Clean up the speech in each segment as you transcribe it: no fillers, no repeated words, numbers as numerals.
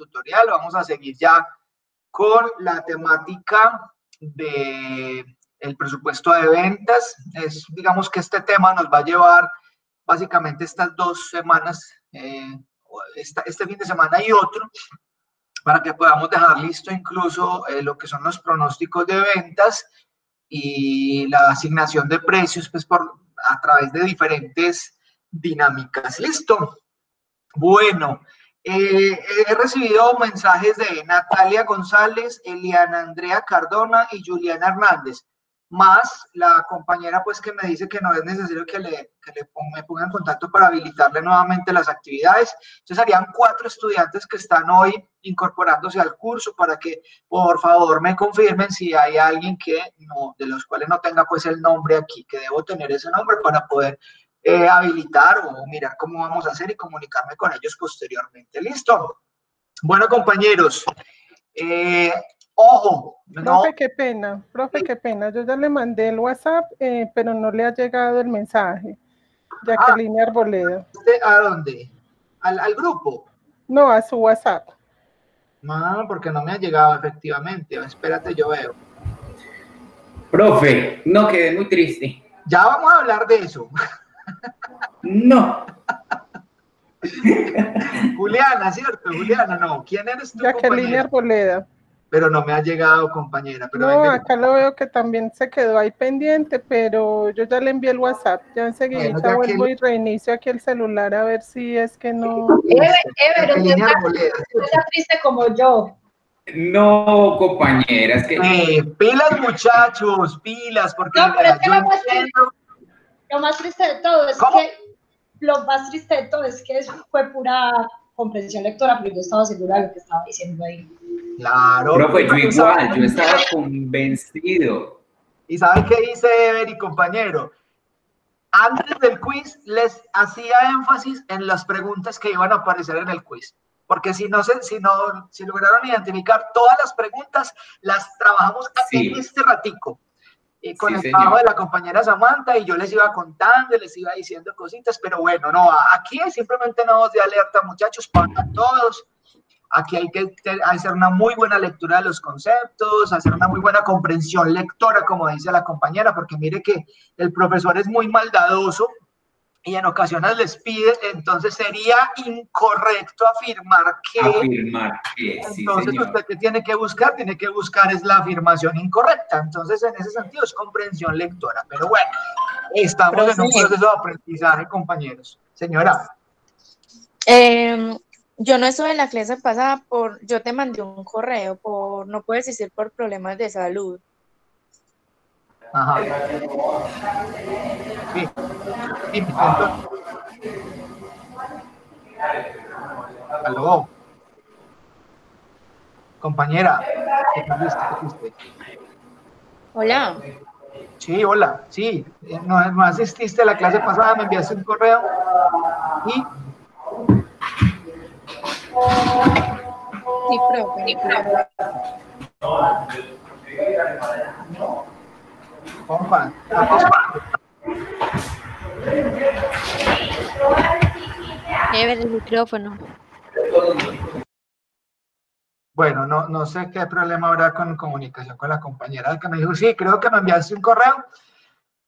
tutorial. Vamos a seguir ya con la temática de el presupuesto de ventas. Digamos que este tema nos va a llevar básicamente estas 2 semanas, este fin de semana y otro, para que podamos dejar listo incluso lo que son los pronósticos de ventas y la asignación de precios, pues a través de diferentes dinámicas. ¿Listo? Bueno, he recibido mensajes de Natalia González, Eliana Andrea Cardona y Juliana Hernández, más la compañera pues que me dice que no es necesario que me ponga en contacto para habilitarle nuevamente las actividades. Entonces serían 4 estudiantes que están hoy incorporándose al curso para que por favor me confirmen si hay alguien de los cuales no tenga pues el nombre aquí, que debo tener ese nombre para poder habilitar o mirar cómo vamos a hacer y comunicarme con ellos posteriormente. ¿Listo? Bueno, compañeros, ojo. Profe, qué pena. Yo ya le mandé el WhatsApp, pero no le ha llegado el mensaje. Jacqueline Arboleda. ¿A dónde? ¿Al grupo? No, a su WhatsApp. No, porque no me ha llegado efectivamente. Espérate, yo veo. Profe, no, quedé muy triste. Ya vamos a hablar de eso. No. Juliana, ¿cierto? Juliana, no. ¿Quién eres tú, Jacqueline Arboleda. Pero no me ha llegado, compañera. Pero no, acá lo veo que también se quedó ahí pendiente, pero yo ya le envié el WhatsApp. Ya enseguida vuelvo y reinicio aquí el celular a ver si es que no... Ever, usted está triste como yo. No, compañera, es que... pilas, muchachos, pilas, porque... No, pero es que lo más triste de todo es que fue pura comprensión lectora, pero yo estaba segura de lo que estaba diciendo ahí. Claro. Profe, yo igual, yo estaba convencido. ¿Y saben qué dice Ever y compañero? Antes del quiz les hacía énfasis en las preguntas que iban a aparecer en el quiz. Porque si lograron identificar todas las preguntas, las trabajamos en este ratico. Con el trabajo de la compañera Samantha, y yo les iba contando, les iba diciendo cositas, pero bueno, no, aquí simplemente no de alerta, muchachos, para todos. Aquí hay que hacer una muy buena lectura de los conceptos, hacer una muy buena comprensión lectora, como dice la compañera, porque mire que el profesor es muy maldadoso y en ocasiones les pide, entonces sería incorrecto afirmar que entonces sí, usted que tiene que buscar es la afirmación incorrecta. Entonces en ese sentido es comprensión lectora, pero bueno, estamos en un proceso de aprendizaje, compañeros. Señora. Yo no estuve en la clase pasada yo te mandé un correo no puedes decir por problemas de salud. Ajá. Sí. Aló. Compañera. ¿Qué fuiste? Hola. Sí, hola. Sí. No asististe a la clase pasada, me enviaste un correo y... Sí, profe. Compa. Ever, el micrófono. Bueno, no sé qué problema habrá con comunicación con la compañera que me dijo, sí, creo que me enviaste un correo.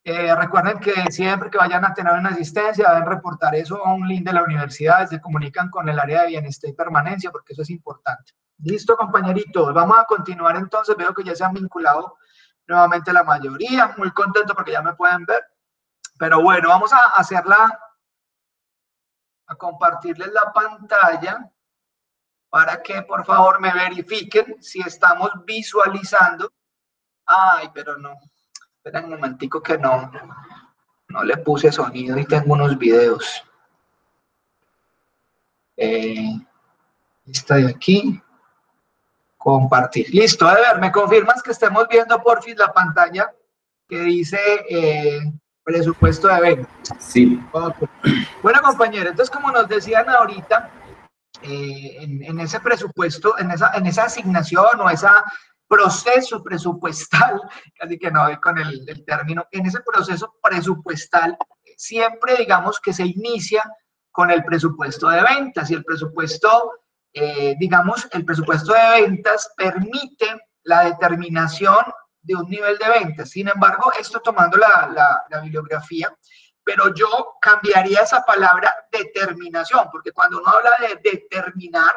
Recuerden que siempre que vayan a tener una asistencia deben reportar eso a un link de la universidad, se comunican con el área de bienestar y permanencia porque eso es importante. Listo, compañeritos, vamos a continuar entonces, veo que ya se han vinculado nuevamente la mayoría, muy contento porque ya me pueden ver, pero bueno, vamos a compartirles la pantalla para que por favor me verifiquen si estamos visualizando. Ay, pero no. Esperen un momentico que no le puse sonido y tengo unos videos. Esta de aquí. Compartir. Listo, Ever, ¿me confirmas que estemos viendo porfis la pantalla que dice presupuesto de ventas? Sí. Okay. Bueno, compañeros, entonces como nos decían ahorita, en ese presupuesto, en esa asignación o ese proceso presupuestal, casi que no doy con el término, en ese proceso presupuestal, siempre digamos que se inicia con el presupuesto de ventas, y el presupuesto digamos, el presupuesto de ventas permite la determinación de un nivel de ventas. Sin embargo, esto tomando la bibliografía, pero yo cambiaría esa palabra determinación, porque cuando uno habla de determinar,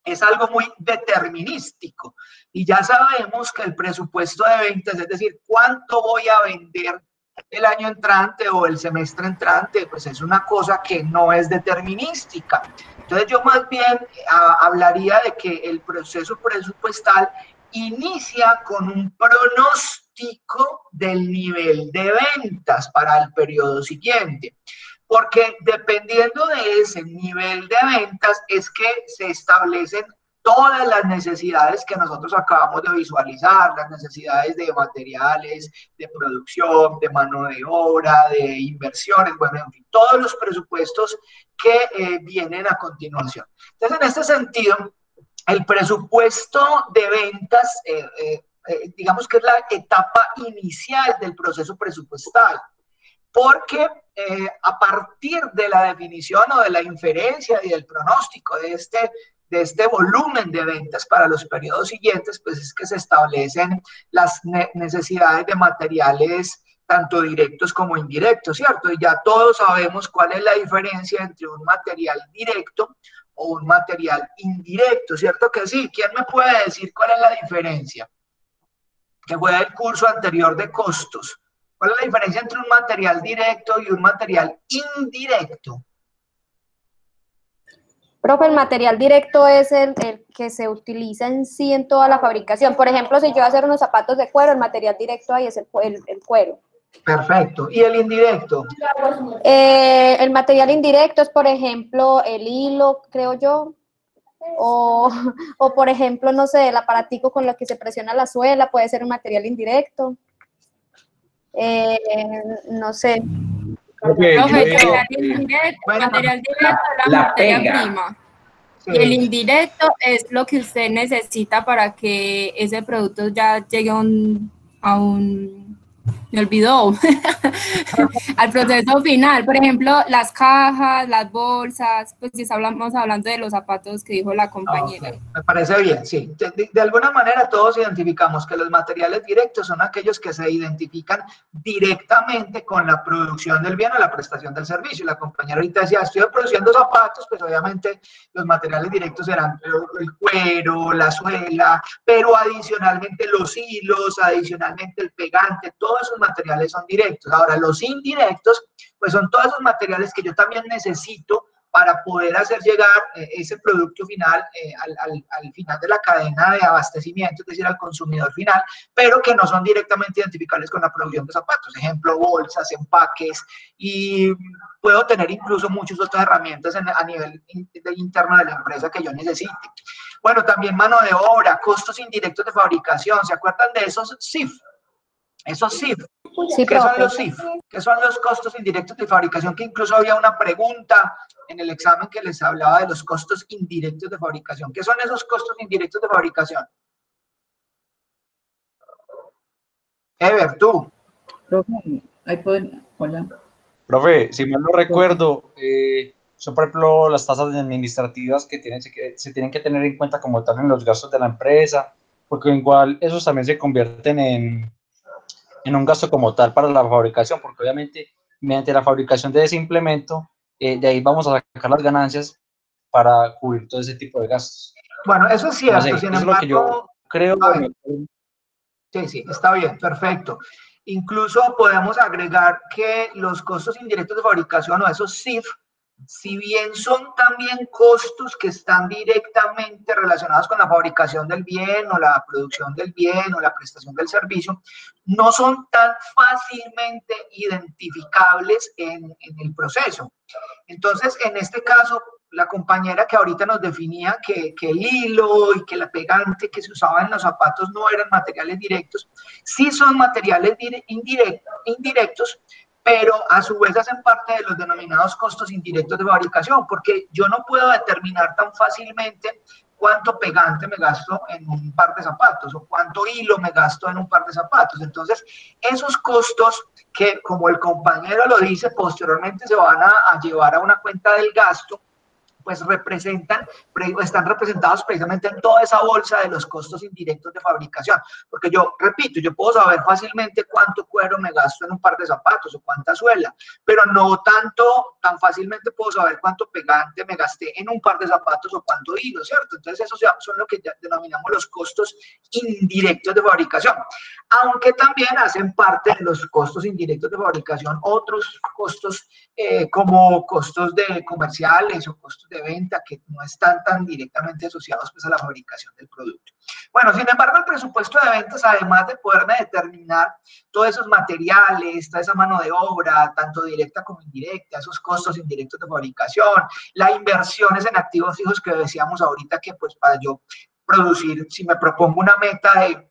es algo muy determinístico. Y ya sabemos que el presupuesto de ventas, es decir, cuánto voy a vender el año entrante o el semestre entrante, pues es una cosa que no es determinística. Entonces yo más bien hablaría de que el proceso presupuestal inicia con un pronóstico del nivel de ventas para el periodo siguiente. Porque dependiendo de ese nivel de ventas es que se establecen todas las necesidades que nosotros acabamos de visualizar, las necesidades de materiales, de producción, de mano de obra, de inversiones, bueno, en fin, todos los presupuestos que vienen a continuación. Entonces, en este sentido, el presupuesto de ventas, digamos que es la etapa inicial del proceso presupuestal, porque a partir de la definición o de la inferencia y del pronóstico de este volumen de ventas para los periodos siguientes, pues es que se establecen las necesidades de materiales tanto directos como indirectos, ¿cierto? Y ya todos sabemos cuál es la diferencia entre un material directo o un material indirecto, ¿cierto que sí? ¿Quién me puede decir cuál es la diferencia? Que fue el curso anterior de costos. ¿Cuál es la diferencia entre un material directo y un material indirecto? Profe, el material directo es el que se utiliza en sí en toda la fabricación. Por ejemplo, si yo voy a hacer unos zapatos de cuero, el material directo ahí es el cuero. Perfecto. ¿Y el indirecto? El material indirecto es, por ejemplo, el hilo, creo yo, o por ejemplo, no sé, el aparatico con lo que se presiona la suela, puede ser un material indirecto. No sé. Okay, material directo es la materia prima. Sí. Y el indirecto es lo que usted necesita para que ese producto ya llegue me olvidó, al proceso final. Por ejemplo, las cajas, las bolsas, pues si estamos hablando de los zapatos que dijo la compañera. Okay. Me parece bien, sí. De alguna manera todos identificamos que los materiales directos son aquellos que se identifican directamente con la producción del bien o la prestación del servicio. La compañera ahorita decía, estoy produciendo zapatos, pues obviamente los materiales directos serán el cuero, la suela, pero adicionalmente los hilos, adicionalmente el pegante, todos esos materiales son directos. Ahora, los indirectos, pues son todos esos materiales que yo también necesito para poder hacer llegar ese producto final al final de la cadena de abastecimiento, es decir, al consumidor final, pero que no son directamente identificables con la producción de zapatos. Ejemplo, bolsas, empaques, y puedo tener incluso muchas otras herramientas a nivel interno de la empresa que yo necesite. Bueno, también mano de obra, costos indirectos de fabricación. ¿Se acuerdan de esos CIF? Esos CIF. Sí, ¿Qué son los CIF? ¿Qué son los costos indirectos de fabricación? Que incluso había una pregunta en el examen que les hablaba de los costos indirectos de fabricación. ¿Qué son esos costos indirectos de fabricación? Ever, tú. Profe, ahí pueden, hola. Profe, si mal no recuerdo, son por ejemplo las tasas administrativas que se tienen que tener en cuenta como tal en los gastos de la empresa, porque igual esos también se convierten en un gasto como tal para la fabricación, porque obviamente mediante la fabricación de ese implemento, de ahí vamos a sacar las ganancias para cubrir todo ese tipo de gastos. Bueno, eso es cierto, no sé, sin eso embargo, es lo que yo creo. Sí, está bien, perfecto. Incluso podemos agregar que los costos indirectos de fabricación o esos CIF, si bien son también costos que están directamente relacionados con la fabricación del bien o la producción del bien o la prestación del servicio, no son tan fácilmente identificables en el proceso. Entonces, en este caso, la compañera que ahorita nos definía que el hilo y que la pegante que se usaba en los zapatos no eran materiales directos, sí son materiales indirectos, pero a su vez hacen parte de los denominados costos indirectos de fabricación, porque yo no puedo determinar tan fácilmente cuánto pegante me gasto en un par de zapatos o cuánto hilo me gasto en un par de zapatos. Entonces, esos costos que, como el compañero lo dice, posteriormente se van a llevar a una cuenta del gasto, pues están representados precisamente en toda esa bolsa de los costos indirectos de fabricación. Porque yo, repito, yo puedo saber fácilmente cuánto cuero me gasto en un par de zapatos o cuánta suela, pero no tan fácilmente puedo saber cuánto pegante me gasté en un par de zapatos o cuánto hilo, ¿cierto? Entonces esos son lo que ya denominamos los costos indirectos de fabricación. Aunque también hacen parte de los costos indirectos de fabricación otros costos como costos comerciales o costos de venta que no están tan directamente asociados pues, a la fabricación del producto. Bueno, sin embargo, el presupuesto de ventas, además de poderme determinar todos esos materiales, toda esa mano de obra, tanto directa como indirecta, esos costos indirectos de fabricación, las inversiones en activos fijos que decíamos ahorita que pues para yo producir, si me propongo una meta de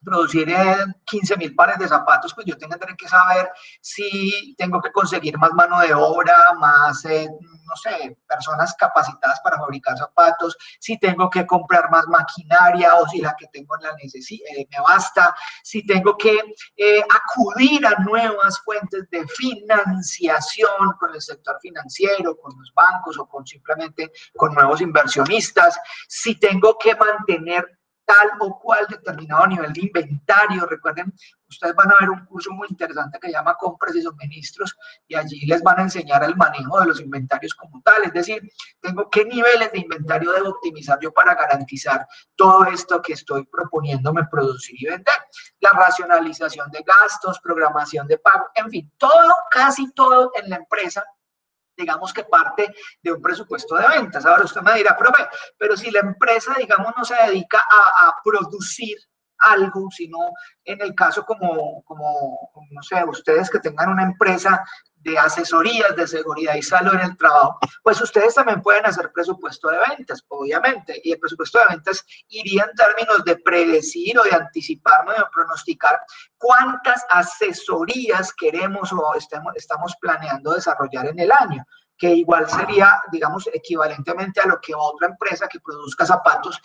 producir 15.000 pares de zapatos, pues yo tendré que saber si tengo que conseguir más mano de obra, más, no sé, personas capacitadas para fabricar zapatos, si tengo que comprar más maquinaria o si la que tengo me basta, si tengo que acudir a nuevas fuentes de financiación con el sector financiero, con los bancos o simplemente con nuevos inversionistas, si tengo que mantener tal o cual determinado nivel de inventario. Recuerden, ustedes van a ver un curso muy interesante que se llama Compras y Suministros y allí les van a enseñar el manejo de los inventarios como tal, es decir, qué niveles de inventario debo optimizar yo para garantizar todo esto que estoy proponiéndome producir y vender. La racionalización de gastos, programación de pago, en fin, todo, casi todo en la empresa, digamos que parte de un presupuesto de ventas. Ahora usted me dirá, profe, pero si la empresa, digamos, no se dedica a producir algo, sino en el caso como, no sé, ustedes que tengan una empresa de asesorías de seguridad y salud en el trabajo, pues ustedes también pueden hacer presupuesto de ventas, obviamente, y el presupuesto de ventas iría en términos de predecir o de anticiparnos o de pronosticar cuántas asesorías queremos o estamos planeando desarrollar en el año, que igual sería, digamos, equivalentemente a lo que otra empresa que produzca zapatos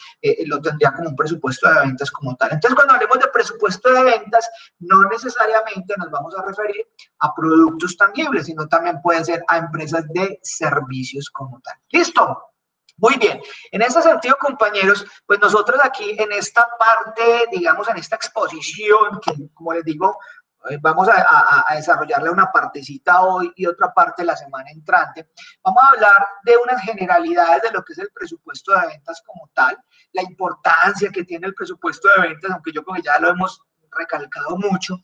lo tendría como un presupuesto de ventas como tal. Entonces, cuando hablemos de presupuesto de ventas, no necesariamente nos vamos a referir a productos tangibles, sino también puede ser a empresas de servicios como tal. ¿Listo? Muy bien. En ese sentido, compañeros, pues nosotros aquí en esta parte, digamos, en esta exposición, que como les digo, vamos a desarrollarle una partecita hoy y otra parte la semana entrante. Vamos a hablar de unas generalidades de lo que es el presupuesto de ventas como tal, la importancia que tiene el presupuesto de ventas, aunque yo creo que ya lo hemos recalcado mucho.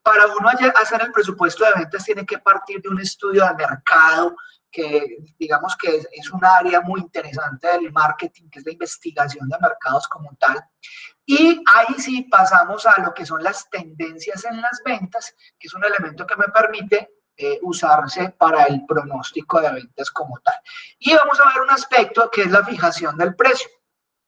Para uno hacer el presupuesto de ventas tiene que partir de un estudio de mercado, que digamos que es un área muy interesante del marketing, que es la investigación de mercados como tal. Y ahí sí pasamos a lo que son las tendencias en las ventas, que es un elemento que me permite usarse para el pronóstico de ventas como tal. Y vamos a ver un aspecto que es la fijación del precio.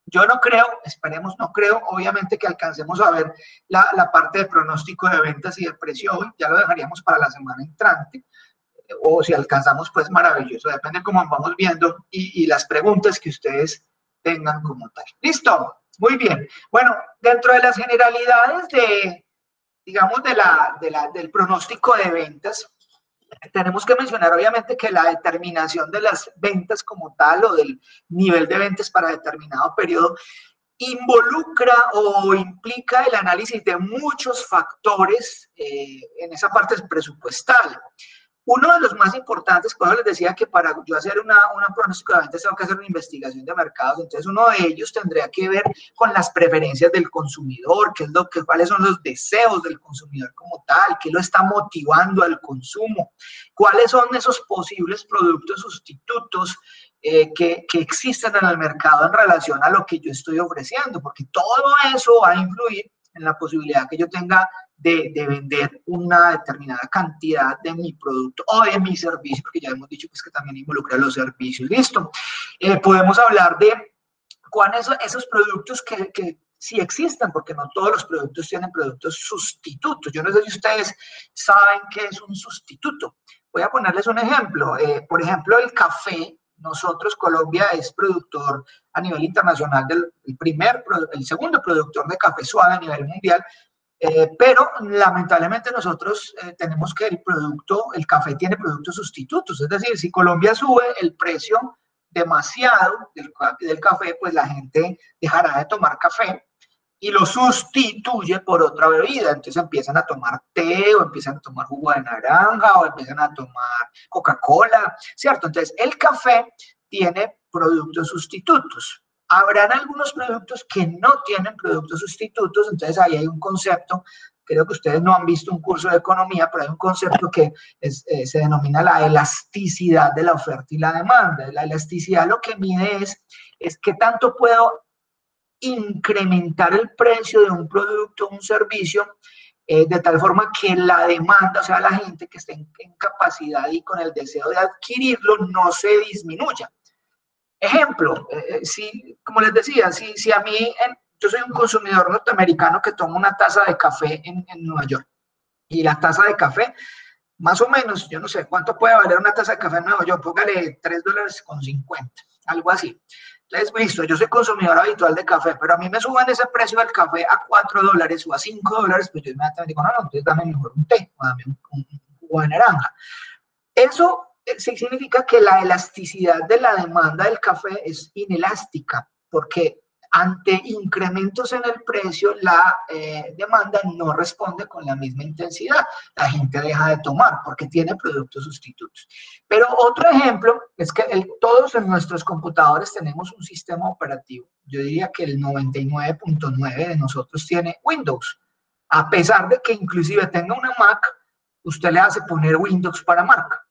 Yo no creo, esperemos, no creo, obviamente que alcancemos a ver la parte de pronóstico de ventas y de precio hoy, ya lo dejaríamos para la semana entrante, o si alcanzamos, pues maravilloso, depende de cómo vamos viendo y las preguntas que ustedes tengan como tal. ¿Listo? Muy bien. Bueno, dentro de las generalidades digamos, del pronóstico de ventas, tenemos que mencionar obviamente que la determinación de las ventas como tal o del nivel de ventas para determinado periodo involucra o implica el análisis de muchos factores en esa parte presupuestal. Uno de los más importantes, por eso les decía que para yo hacer una pronóstico de ventas tengo que hacer una investigación de mercados, entonces uno de ellos tendría que ver con las preferencias del consumidor, cuáles son los deseos del consumidor como tal, qué lo está motivando al consumo, cuáles son esos posibles productos sustitutos que existen en el mercado en relación a lo que yo estoy ofreciendo, porque todo eso va a influir en la posibilidad que yo tenga de vender una determinada cantidad de mi producto o de mi servicio, porque ya hemos dicho pues, que también involucra los servicios. Listo. Podemos hablar de cuáles son esos productos que sí existen, porque no todos los productos tienen productos sustitutos. Yo no sé si ustedes saben qué es un sustituto. Voy a ponerles un ejemplo. Por ejemplo, el café. Nosotros, Colombia es productor a nivel internacional el segundo productor de café suave a nivel mundial, pero lamentablemente nosotros tenemos que el café tiene productos sustitutos, es decir, si Colombia sube el precio demasiado del café, pues la gente dejará de tomar café y lo sustituye por otra bebida. Entonces empiezan a tomar té, o empiezan a tomar jugo de naranja, o empiezan a tomar Coca-Cola, ¿cierto? Entonces el café tiene productos sustitutos. Habrán algunos productos que no tienen productos sustitutos, entonces ahí hay un concepto, creo que ustedes no han visto un curso de economía, pero hay un concepto que se denomina la elasticidad de la oferta y la demanda. La elasticidad lo que mide es qué tanto puedo incrementar el precio de un producto o un servicio de tal forma que la demanda, o sea, la gente que esté en capacidad y con el deseo de adquirirlo, no se disminuya. Ejemplo, como les decía, si a mí, yo soy un consumidor norteamericano que toma una taza de café en Nueva York, y la taza de café, más o menos, yo no sé cuánto puede valer una taza de café en Nueva York, póngale $3.50, algo así. Entonces, listo, yo soy consumidor habitual de café, pero a mí me suben ese precio del café a $4 o a $5, pues yo inmediatamente digo, no, entonces dame mejor un té, o dame un jugo de naranja. Eso sí significa que la elasticidad de la demanda del café es inelástica, porque ante incrementos en el precio, la demanda no responde con la misma intensidad. La gente deja de tomar porque tiene productos sustitutos. Pero otro ejemplo es que todos en nuestros computadores tenemos un sistema operativo. Yo diría que el 99.9 de nosotros tiene Windows. A pesar de que inclusive tenga una Mac, usted le hace poner Windows para Mac.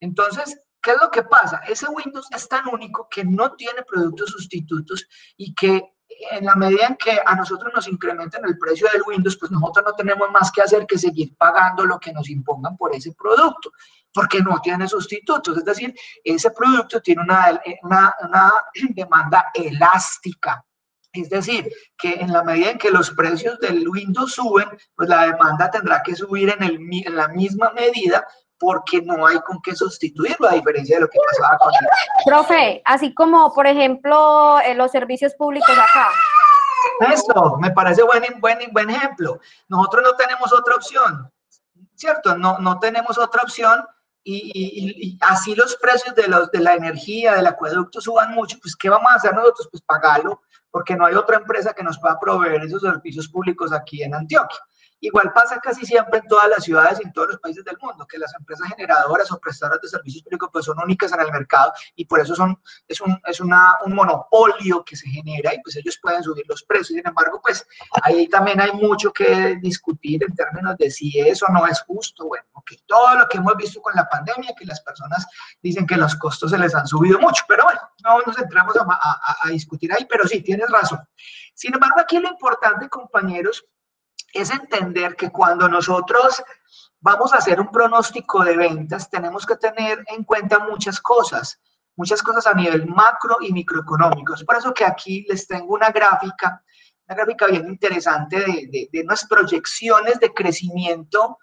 Entonces, ¿qué es lo que pasa? Ese Windows es tan único que no tiene productos sustitutos y que en la medida en que a nosotros nos incrementen el precio del Windows, pues nosotros no tenemos más que hacer que seguir pagando lo que nos impongan por ese producto, porque no tiene sustitutos. Es decir, ese producto tiene una demanda elástica. Es decir, que en la medida en que los precios del Windows suben, pues la demanda tendrá que subir en la misma medida, porque no hay con qué sustituirlo, a diferencia de lo que pasaba con el... Profe, así como, por ejemplo, los servicios públicos acá. Esto me parece buen ejemplo. Nosotros no tenemos otra opción, ¿cierto? No tenemos otra opción y así los precios de la energía, del acueducto suban mucho, pues ¿qué vamos a hacer nosotros? Pues pagarlo, porque no hay otra empresa que nos pueda proveer esos servicios públicos aquí en Antioquia. Igual pasa casi siempre en todas las ciudades y en todos los países del mundo, que las empresas generadoras o prestadoras de servicios públicos pues son únicas en el mercado y por eso es un monopolio que se genera y pues ellos pueden subir los precios. Sin embargo, pues ahí también hay mucho que discutir en términos de si eso no es justo. Bueno, okay, todo lo que hemos visto con la pandemia, que las personas dicen que los costos se les han subido mucho, pero bueno, no nos entramos a discutir ahí, pero sí, tienes razón. Sin embargo, aquí lo importante, compañeros, es entender que cuando nosotros vamos a hacer un pronóstico de ventas, tenemos que tener en cuenta muchas cosas a nivel macro y microeconómico. Es por eso que aquí les tengo una gráfica bien interesante de unas proyecciones de crecimiento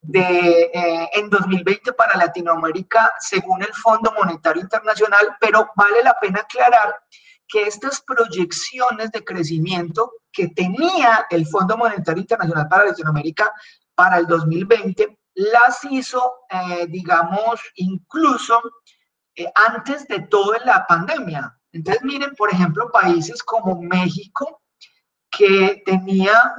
en 2020 para Latinoamérica según el Fondo Monetario Internacional, pero vale la pena aclarar que estas proyecciones de crecimiento que tenía el Fondo Monetario Internacional para Latinoamérica para el 2020, las hizo, digamos, incluso antes de toda la pandemia. Entonces, miren, por ejemplo, países como México, que tenía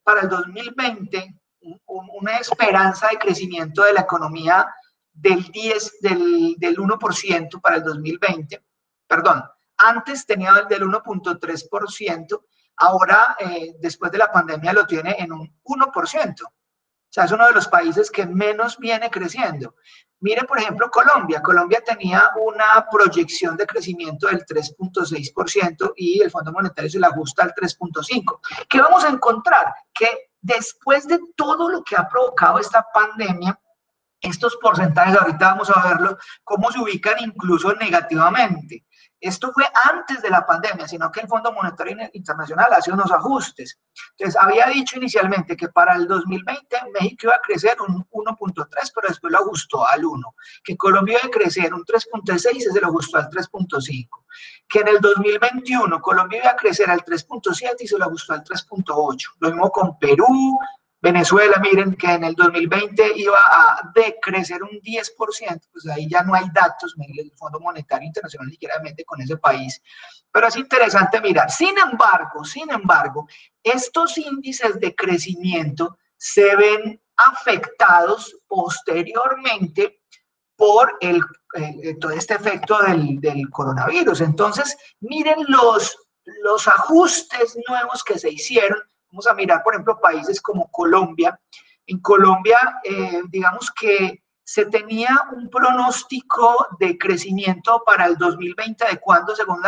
para el 2020, una esperanza de crecimiento de la economía del 1% para el 2020, perdón, antes tenía el del 1.3%, ahora después de la pandemia lo tiene en un 1%. O sea, es uno de los países que menos viene creciendo. Miren, por ejemplo, Colombia. Colombia tenía una proyección de crecimiento del 3.6% y el Fondo Monetario se le ajusta al 3.5%. ¿Qué vamos a encontrar? Que después de todo lo que ha provocado esta pandemia, estos porcentajes, ahorita vamos a verlo, cómo se ubican incluso negativamente. Esto fue antes de la pandemia, sino que el Fondo Monetario Internacional hace unos ajustes. Entonces, había dicho inicialmente que para el 2020 México iba a crecer un 1.3, pero después lo ajustó al 1. Que Colombia iba a crecer un 3.6 y se lo ajustó al 3.5. Que en el 2021 Colombia iba a crecer al 3.7 y se lo ajustó al 3.8. Lo mismo con Perú, Venezuela, miren que en el 2020 iba a decrecer un 10%, pues ahí ya no hay datos, el Fondo Monetario Internacional ni siquiera mete con ese país, pero es interesante mirar. Sin embargo, estos índices de crecimiento se ven afectados posteriormente por todo este efecto del coronavirus. Entonces, miren los ajustes nuevos que se hicieron. Vamos a mirar, por ejemplo, países como Colombia. En Colombia, digamos que se tenía un pronóstico de crecimiento para el 2020, ¿de cuándo? Según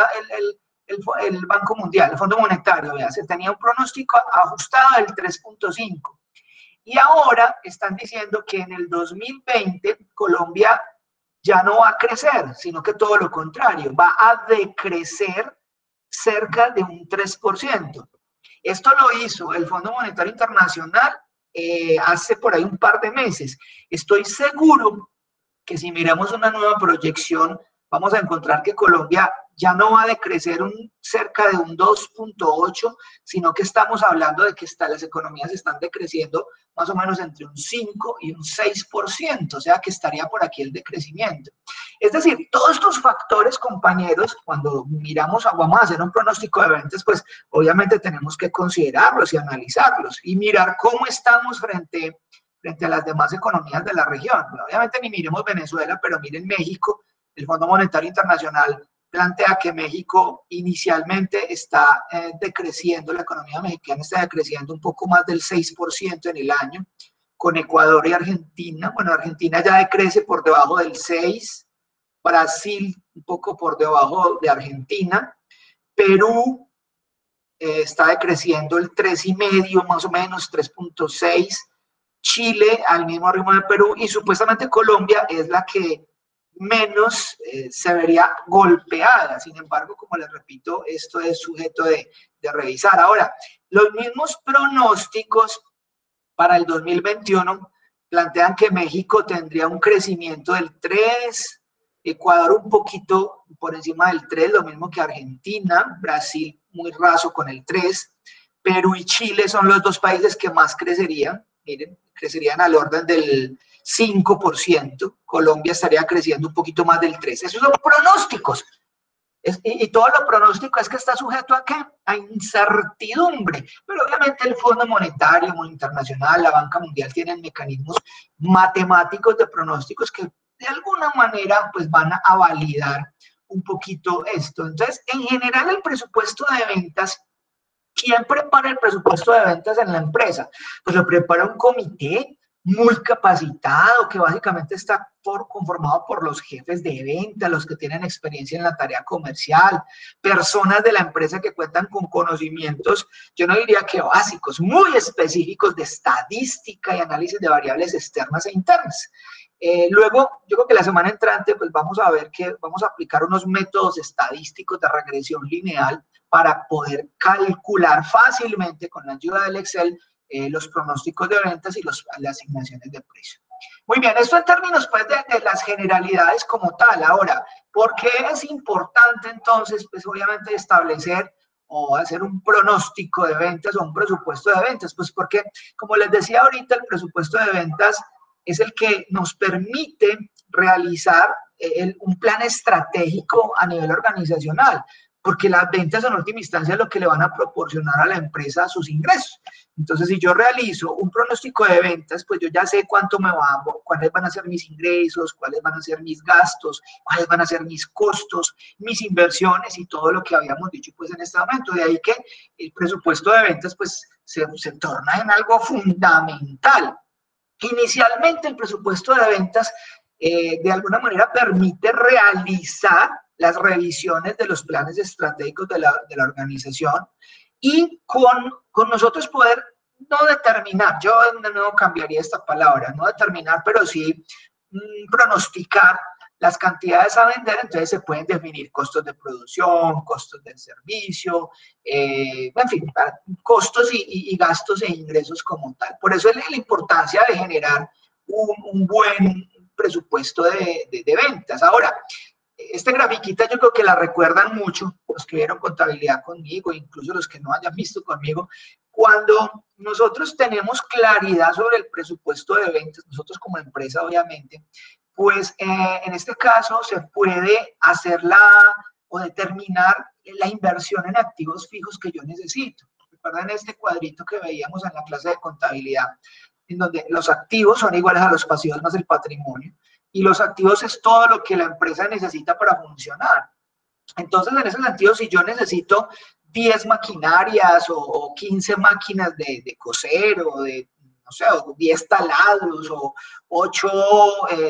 el Banco Mundial, el Fondo Monetario, ¿vea? Se tenía un pronóstico ajustado del 3.5. Y ahora están diciendo que en el 2020 Colombia ya no va a crecer, sino que todo lo contrario, va a decrecer cerca de un 3%. Esto lo hizo el Fondo Monetario Internacional hace por ahí un par de meses. Estoy seguro que si miramos una nueva proyección, vamos a encontrar que Colombia ya no va a decrecer cerca de un 2.8, sino que estamos hablando de que las economías están decreciendo más o menos entre un 5 y un 6%, o sea que estaría por aquí el decrecimiento. Es decir, todos estos factores, compañeros, cuando miramos, vamos a hacer un pronóstico de ventas, pues obviamente tenemos que considerarlos y analizarlos y mirar cómo estamos frente a las demás economías de la región. Obviamente ni miremos Venezuela, pero miren México. El Fondo Monetario Internacional plantea que México inicialmente está decreciendo, la economía mexicana está decreciendo un poco más del 6% en el año, con Ecuador y Argentina. Bueno, Argentina ya decrece por debajo del 6%, Brasil un poco por debajo de Argentina, Perú está decreciendo el 3,5 más o menos, 3.6%, Chile al mismo ritmo de Perú, y supuestamente Colombia es la que menos se vería golpeada. Sin embargo, como les repito, esto es sujeto de revisar. Ahora, los mismos pronósticos para el 2021 plantean que México tendría un crecimiento del 3%, Ecuador un poquito por encima del 3%, lo mismo que Argentina, Brasil muy raso con el 3%, Perú y Chile son los dos países que más crecerían, miren, crecerían al orden del 5%, Colombia estaría creciendo un poquito más del 3%. Esos son pronósticos. Y todo lo pronóstico es que está sujeto ¿a qué? A incertidumbre. Pero obviamente el Fondo Monetario Internacional, la Banca Mundial tienen mecanismos matemáticos de pronósticos que de alguna manera pues van a validar un poquito esto. Entonces, en general el presupuesto de ventas, ¿quién prepara el presupuesto de ventas en la empresa? Pues lo prepara un comité muy capacitado, que básicamente está conformado por los jefes de venta, los que tienen experiencia en la tarea comercial, personas de la empresa que cuentan con conocimientos, yo no diría que básicos, muy específicos de estadística y análisis de variables externas e internas. Luego, yo creo que la semana entrante, pues vamos a ver que vamos a aplicar unos métodos estadísticos de regresión lineal para poder calcular fácilmente con la ayuda del Excel los pronósticos de ventas y las asignaciones de precio. Muy bien, esto en términos pues de las generalidades como tal. Ahora, ¿por qué es importante entonces pues obviamente establecer o hacer un pronóstico de ventas o un presupuesto de ventas? Pues porque, como les decía ahorita, el presupuesto de ventas es el que nos permite realizar un plan estratégico a nivel organizacional, porque las ventas en última instancia es lo que le van a proporcionar a la empresa sus ingresos. Entonces, si yo realizo un pronóstico de ventas, pues yo ya sé cuánto cuáles van a ser mis ingresos, cuáles van a ser mis gastos, cuáles van a ser mis costos, mis inversiones y todo lo que habíamos dicho pues en este momento. De ahí que el presupuesto de ventas pues se torna en algo fundamental. Inicialmente el presupuesto de ventas de alguna manera permite realizar las revisiones de los planes estratégicos de la organización y con nosotros poder no determinar, yo no cambiaría esta palabra, no determinar, pero sí pronosticar las cantidades a vender. Entonces se pueden definir costos de producción, costos del servicio, en fin, costos y gastos e ingresos como tal. Por eso es la importancia de generar un buen presupuesto de ventas. Ahora, esta grafiquita yo creo que la recuerdan mucho los que vieron contabilidad conmigo, incluso los que no hayan visto conmigo. Cuando nosotros tenemos claridad sobre el presupuesto de ventas, nosotros como empresa obviamente, pues en este caso se puede hacer o determinar la inversión en activos fijos que yo necesito. Recuerden este cuadrito que veíamos en la clase de contabilidad, en donde los activos son iguales a los pasivos más el patrimonio, y los activos es todo lo que la empresa necesita para funcionar. Entonces, en ese sentido, si yo necesito 10 maquinarias o 15 máquinas de coser o de, no sé, o 10 taladros o 8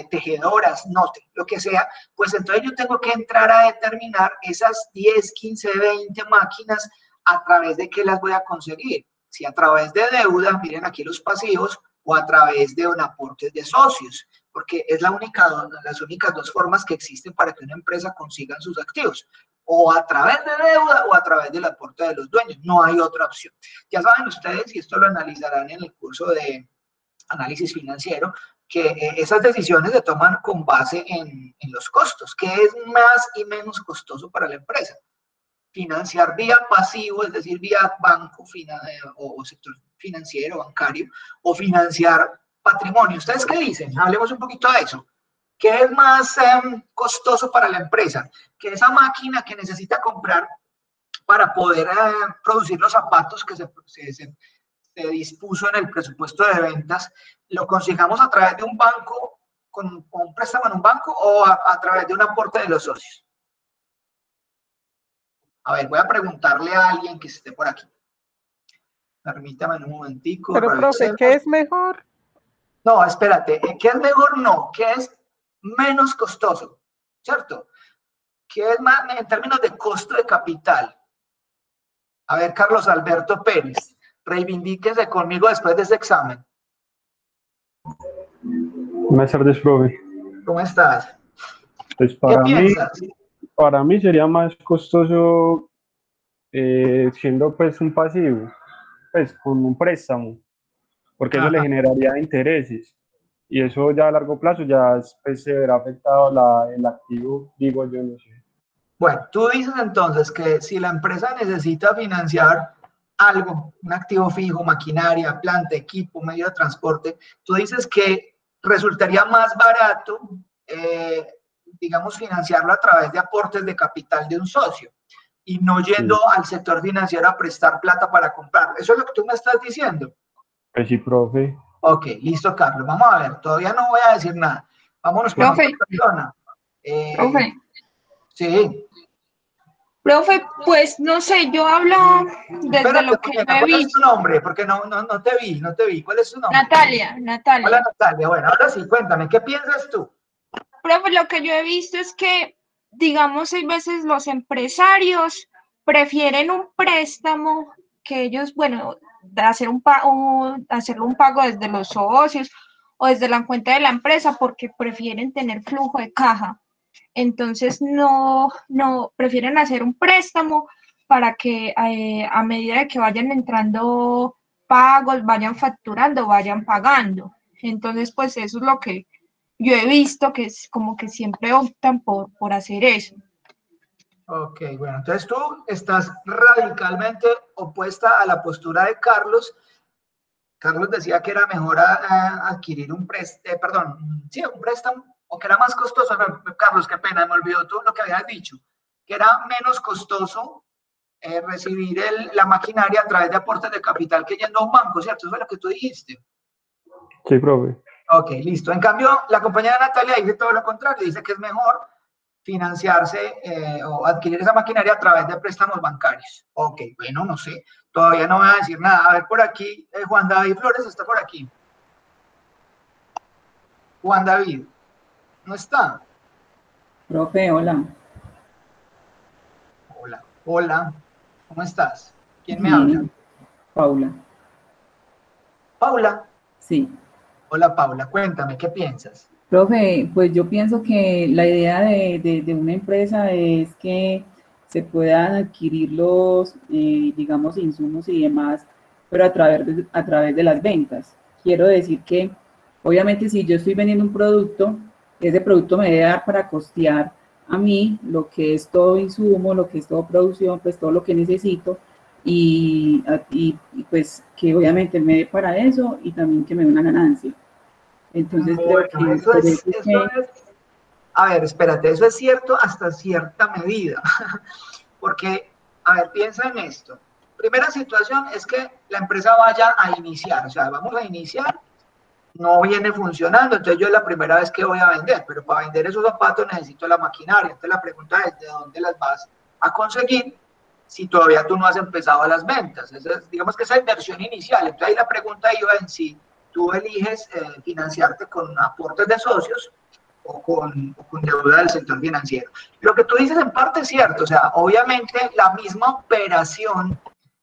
tejedoras, lo que sea, pues entonces yo tengo que entrar a determinar esas 10, 15, 20 máquinas a través de qué las voy a conseguir. Si a través de deuda, miren aquí los pasivos, o a través de un aporte de socios, porque es las únicas dos formas que existen para que una empresa consiga sus activos, o a través de deuda o a través del aporte de los dueños, no hay otra opción. Ya saben ustedes, y esto lo analizarán en el curso de análisis financiero, que esas decisiones se toman con base en los costos, que es más y menos costoso para la empresa. Financiar vía pasivo, es decir, vía banco o sector financiero, bancario, o financiar patrimonio. ¿Ustedes qué dicen? Hablemos un poquito de eso. ¿Qué es más costoso para la empresa? Que esa máquina que necesita comprar para poder producir los zapatos que se dispuso en el presupuesto de ventas, lo consigamos a través de un banco, con un préstamo en un banco, o a través de un aporte de los socios. A ver, voy a preguntarle a alguien que esté por aquí. Permítame un momentico. Pero, profe, ¿qué es mejor? No, espérate. ¿Qué es mejor? No. ¿Qué es menos costoso? ¿Cierto? ¿Qué es más en términos de costo de capital? A ver, Carlos Alberto Pérez, reivindíquese conmigo después de ese examen. Buenas tardes, profe. ¿Cómo estás? Pues ¿Qué piensas? Para mí sería más costoso siendo pues un pasivo, pues con un préstamo, porque eso le generaría intereses y eso ya a largo plazo ya pues, se verá afectado el activo, digo yo, no sé. Bueno, tú dices entonces que si la empresa necesita financiar algo, un activo fijo, maquinaria, planta, equipo, medio de transporte, tú dices que resultaría más barato digamos, financiarlo a través de aportes de capital de un socio y no yendo al sector financiero a prestar plata para comprar. ¿Eso es lo que tú me estás diciendo? Pues sí, profe. Ok, listo, Carlos. Vamos a ver, todavía no voy a decir nada. Vámonos con otra persona. Profe. Sí. Profe, pues no sé, yo hablo desde Espérate, lo que yo he ¿cuál visto. es tu nombre? Porque no te vi. ¿Cuál es tu nombre? Natalia. Hola, Natalia. Bueno, ahora sí, cuéntame, ¿qué piensas tú? Profe, lo que yo he visto es que, digamos, hay veces los empresarios prefieren un préstamo que ellos, bueno, hacerlo un pago desde los socios o desde la cuenta de la empresa porque prefieren tener flujo de caja. Entonces, no prefieren hacer un préstamo para que a medida de que vayan entrando pagos, vayan facturando, vayan pagando. Entonces, pues eso es lo que yo he visto, que es como que siempre optan por hacer eso. Ok, bueno, entonces tú estás radicalmente opuesta a la postura de Carlos. Carlos decía que era mejor adquirir un préstamo, un préstamo, o que era más costoso. Carlos, qué pena, me olvidó tú lo que habías dicho, que era menos costoso recibir la maquinaria a través de aportes de capital que yendo a un banco, ¿cierto? Eso es lo que tú dijiste. Sí, profe. Ok, listo. En cambio, la compañera Natalia dice todo lo contrario, dice que es mejor financiarse o adquirir esa maquinaria a través de préstamos bancarios. Ok, bueno, no sé, todavía no voy a decir nada. A ver, por aquí, Juan David Flores está por aquí. Juan David, ¿no está? Profe, hola. Hola, ¿cómo estás? ¿Quién me habla? Paula. ¿Paula? Sí. Hola, Paula, cuéntame, ¿qué piensas? Profe, pues yo pienso que la idea de una empresa es que se puedan adquirir los, digamos, insumos y demás, pero a través de las ventas. Quiero decir que, obviamente, si yo estoy vendiendo un producto, ese producto me debe dar para costear a mí lo que es todo insumo, lo que es todo producción, pues todo lo que necesito, y pues que obviamente me dé para eso y también que me dé una ganancia. Entonces, bueno, creo que eso es, a ver, espérate, eso es cierto hasta cierta medida, porque, a ver, piensa en esto. Primera situación es que la empresa vaya a iniciar, o sea, vamos a iniciar, no viene funcionando, entonces yo es la primera vez que voy a vender, pero para vender esos zapatos necesito la maquinaria. Entonces la pregunta es, ¿de dónde las vas a conseguir si todavía tú no has empezado las ventas? Digamos que esa inversión inicial. Entonces ahí la pregunta iba en si tú eliges financiarte con aportes de socios o con deuda del sector financiero. Lo que tú dices en parte es cierto, o sea, obviamente la misma operación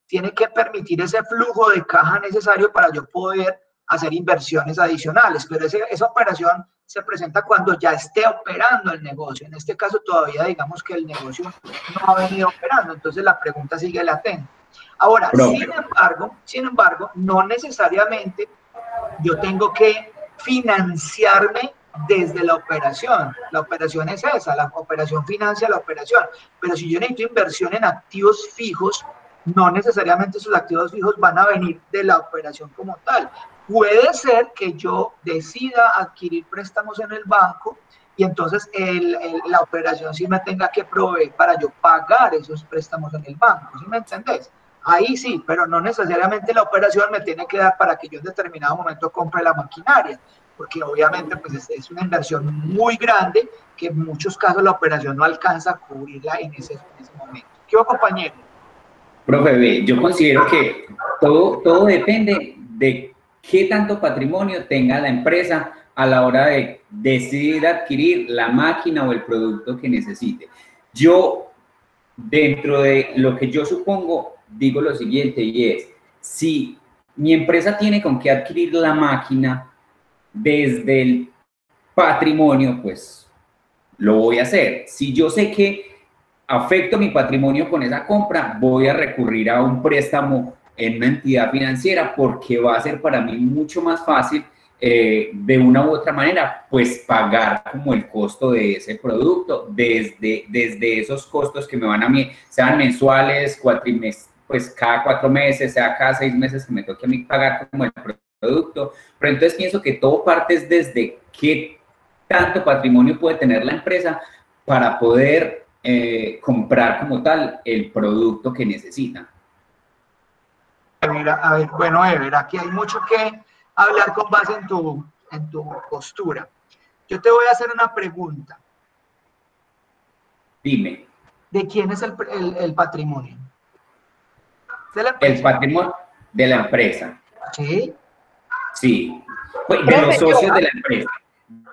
tiene que permitir ese flujo de caja necesario para yo poder hacer inversiones adicionales, pero esa operación se presenta cuando ya esté operando el negocio. En este caso todavía digamos que el negocio no ha venido operando, entonces la pregunta sigue latente. Ahora, sin embargo, no necesariamente yo tengo que financiarme desde la operación. La operación es esa, la operación financia la operación, pero si yo necesito inversión en activos fijos, no necesariamente esos activos fijos van a venir de la operación como tal. Puede ser que yo decida adquirir préstamos en el banco y entonces la operación sí me tenga que proveer para yo pagar esos préstamos en el banco, ¿sí me entendés? Ahí sí, pero no necesariamente la operación me tiene que dar para que yo en determinado momento compre la maquinaria, porque obviamente pues es una inversión muy grande que en muchos casos la operación no alcanza a cubrirla en ese momento. ¿Qué va, compañero? Profe B, yo considero que todo depende de qué tanto patrimonio tenga la empresa a la hora de decidir adquirir la máquina o el producto que necesite. Yo, dentro de lo que yo supongo, digo lo siguiente, y es, si mi empresa tiene con qué adquirir la máquina desde el patrimonio, pues lo voy a hacer. Si yo sé que afecto mi patrimonio con esa compra, voy a recurrir a un préstamo en una entidad financiera porque va a ser para mí mucho más fácil de una u otra manera, pues pagar como el costo de ese producto desde esos costos que me van a mí, sean mensuales, pues cada 4 meses, sea cada 6 meses que me toque a mí pagar como el producto. Pero entonces pienso que todo parte desde qué tanto patrimonio puede tener la empresa para poder comprar como tal el producto que necesita. A ver, bueno, Ever, aquí hay mucho que hablar con base en tu postura. Yo te voy a hacer una pregunta. Dime. ¿De quién es el patrimonio? ¿De la empresa? El patrimonio de la empresa. ¿Sí? Sí. Pues de los socios de la empresa.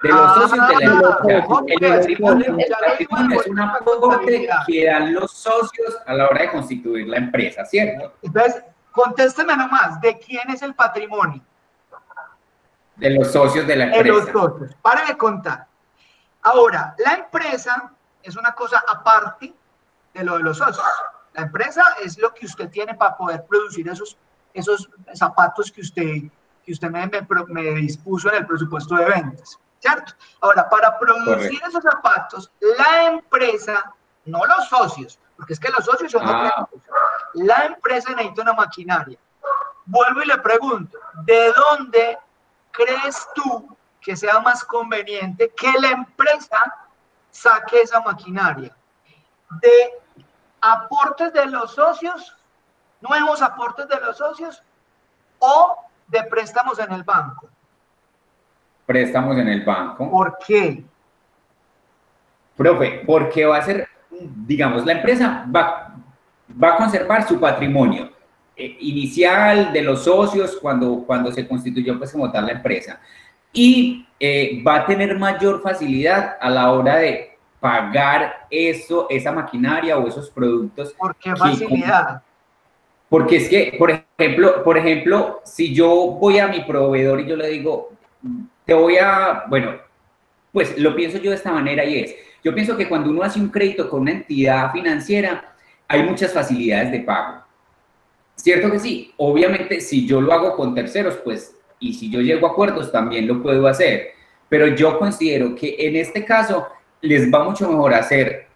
De los socios de la empresa. El patrimonio es un aporte que dan los socios a la hora de constituir la empresa, ¿cierto? Entonces, contésteme nomás, ¿de quién es el patrimonio? De los socios de la empresa. De los socios. Para de contar. Ahora, la empresa es una cosa aparte de lo de los socios. La empresa es lo que usted tiene para poder producir esos zapatos que usted me dispuso en el presupuesto de ventas, ¿cierto? Ahora, para producir esos zapatos, la empresa, no los socios, porque es que los socios son otra cosa. La empresa necesita una maquinaria. Vuelvo y le pregunto, ¿de dónde crees tú que sea más conveniente que la empresa saque esa maquinaria? ¿De aportes de los socios, nuevos aportes de los socios, o de préstamos en el banco? Préstamos en el banco. ¿Por qué? Profe, porque va a ser, digamos, la empresa va a conservar su patrimonio inicial de los socios cuando se constituyó pues como tal la empresa, y va a tener mayor facilidad a la hora de pagar esa maquinaria o esos productos. ¿Por qué facilidad? Porque es que, por ejemplo, si yo voy a mi proveedor y yo le digo, bueno, pues lo pienso yo de esta manera, y es, yo pienso que cuando uno hace un crédito con una entidad financiera, hay muchas facilidades de pago. ¿Cierto que sí? Obviamente, si yo lo hago con terceros, pues, y si yo llego a acuerdos, también lo puedo hacer. Pero yo considero que en este caso les va mucho mejor hacer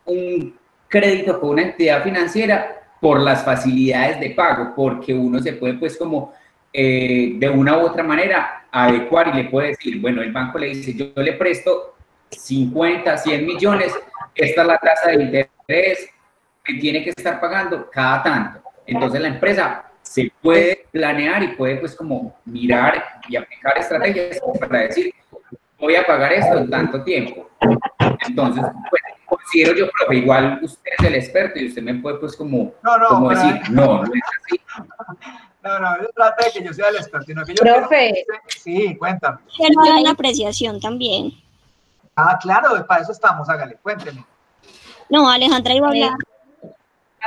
un crédito con una entidad financiera por las facilidades de pago, porque uno se puede pues como de una u otra manera adecuar y le puede decir, bueno, el banco le dice, yo le presto 50, 100 millones, esta es la tasa de interés que tiene que estar pagando cada tanto. Entonces la empresa se puede planear y puede pues como mirar y aplicar estrategias para decir, voy a pagar esto en tanto tiempo. Entonces, pues, considero yo, profe, igual usted es el experto y usted me puede pues como, como decir, no es así. No se trata de que yo sea el experto, sino que yo profe. Sí, cuéntame. Pero hay una apreciación también. Ah, claro, para eso estamos, hágale, cuénteme. No, Alejandra iba a hablar.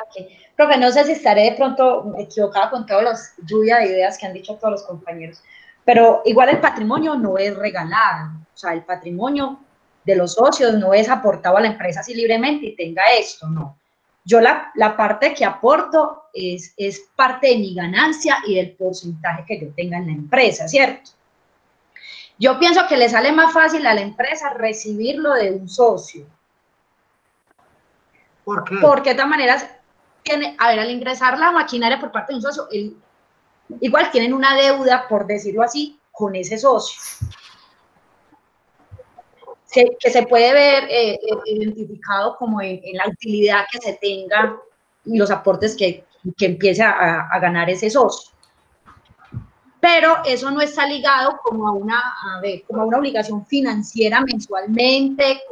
Okay. Profe, no sé si estaré de pronto equivocada con todas las lluvias de ideas que han dicho todos los compañeros, pero igual el patrimonio no es regalado, o sea, el patrimonio de los socios no es aportado a la empresa así libremente y tenga esto, no. Yo la parte que aporto es parte de mi ganancia y del porcentaje que yo tenga en la empresa, ¿cierto? Yo pienso que le sale más fácil a la empresa recibirlo de un socio. ¿Por qué? Porque de todas maneras, al ingresar la maquinaria por parte de un socio, igual tienen una deuda, por decirlo así, con ese socio. Que se puede ver identificado como en la utilidad que se tenga y los aportes que empiece a ganar ese socio. Pero eso no está ligado como a una obligación financiera mensualmente,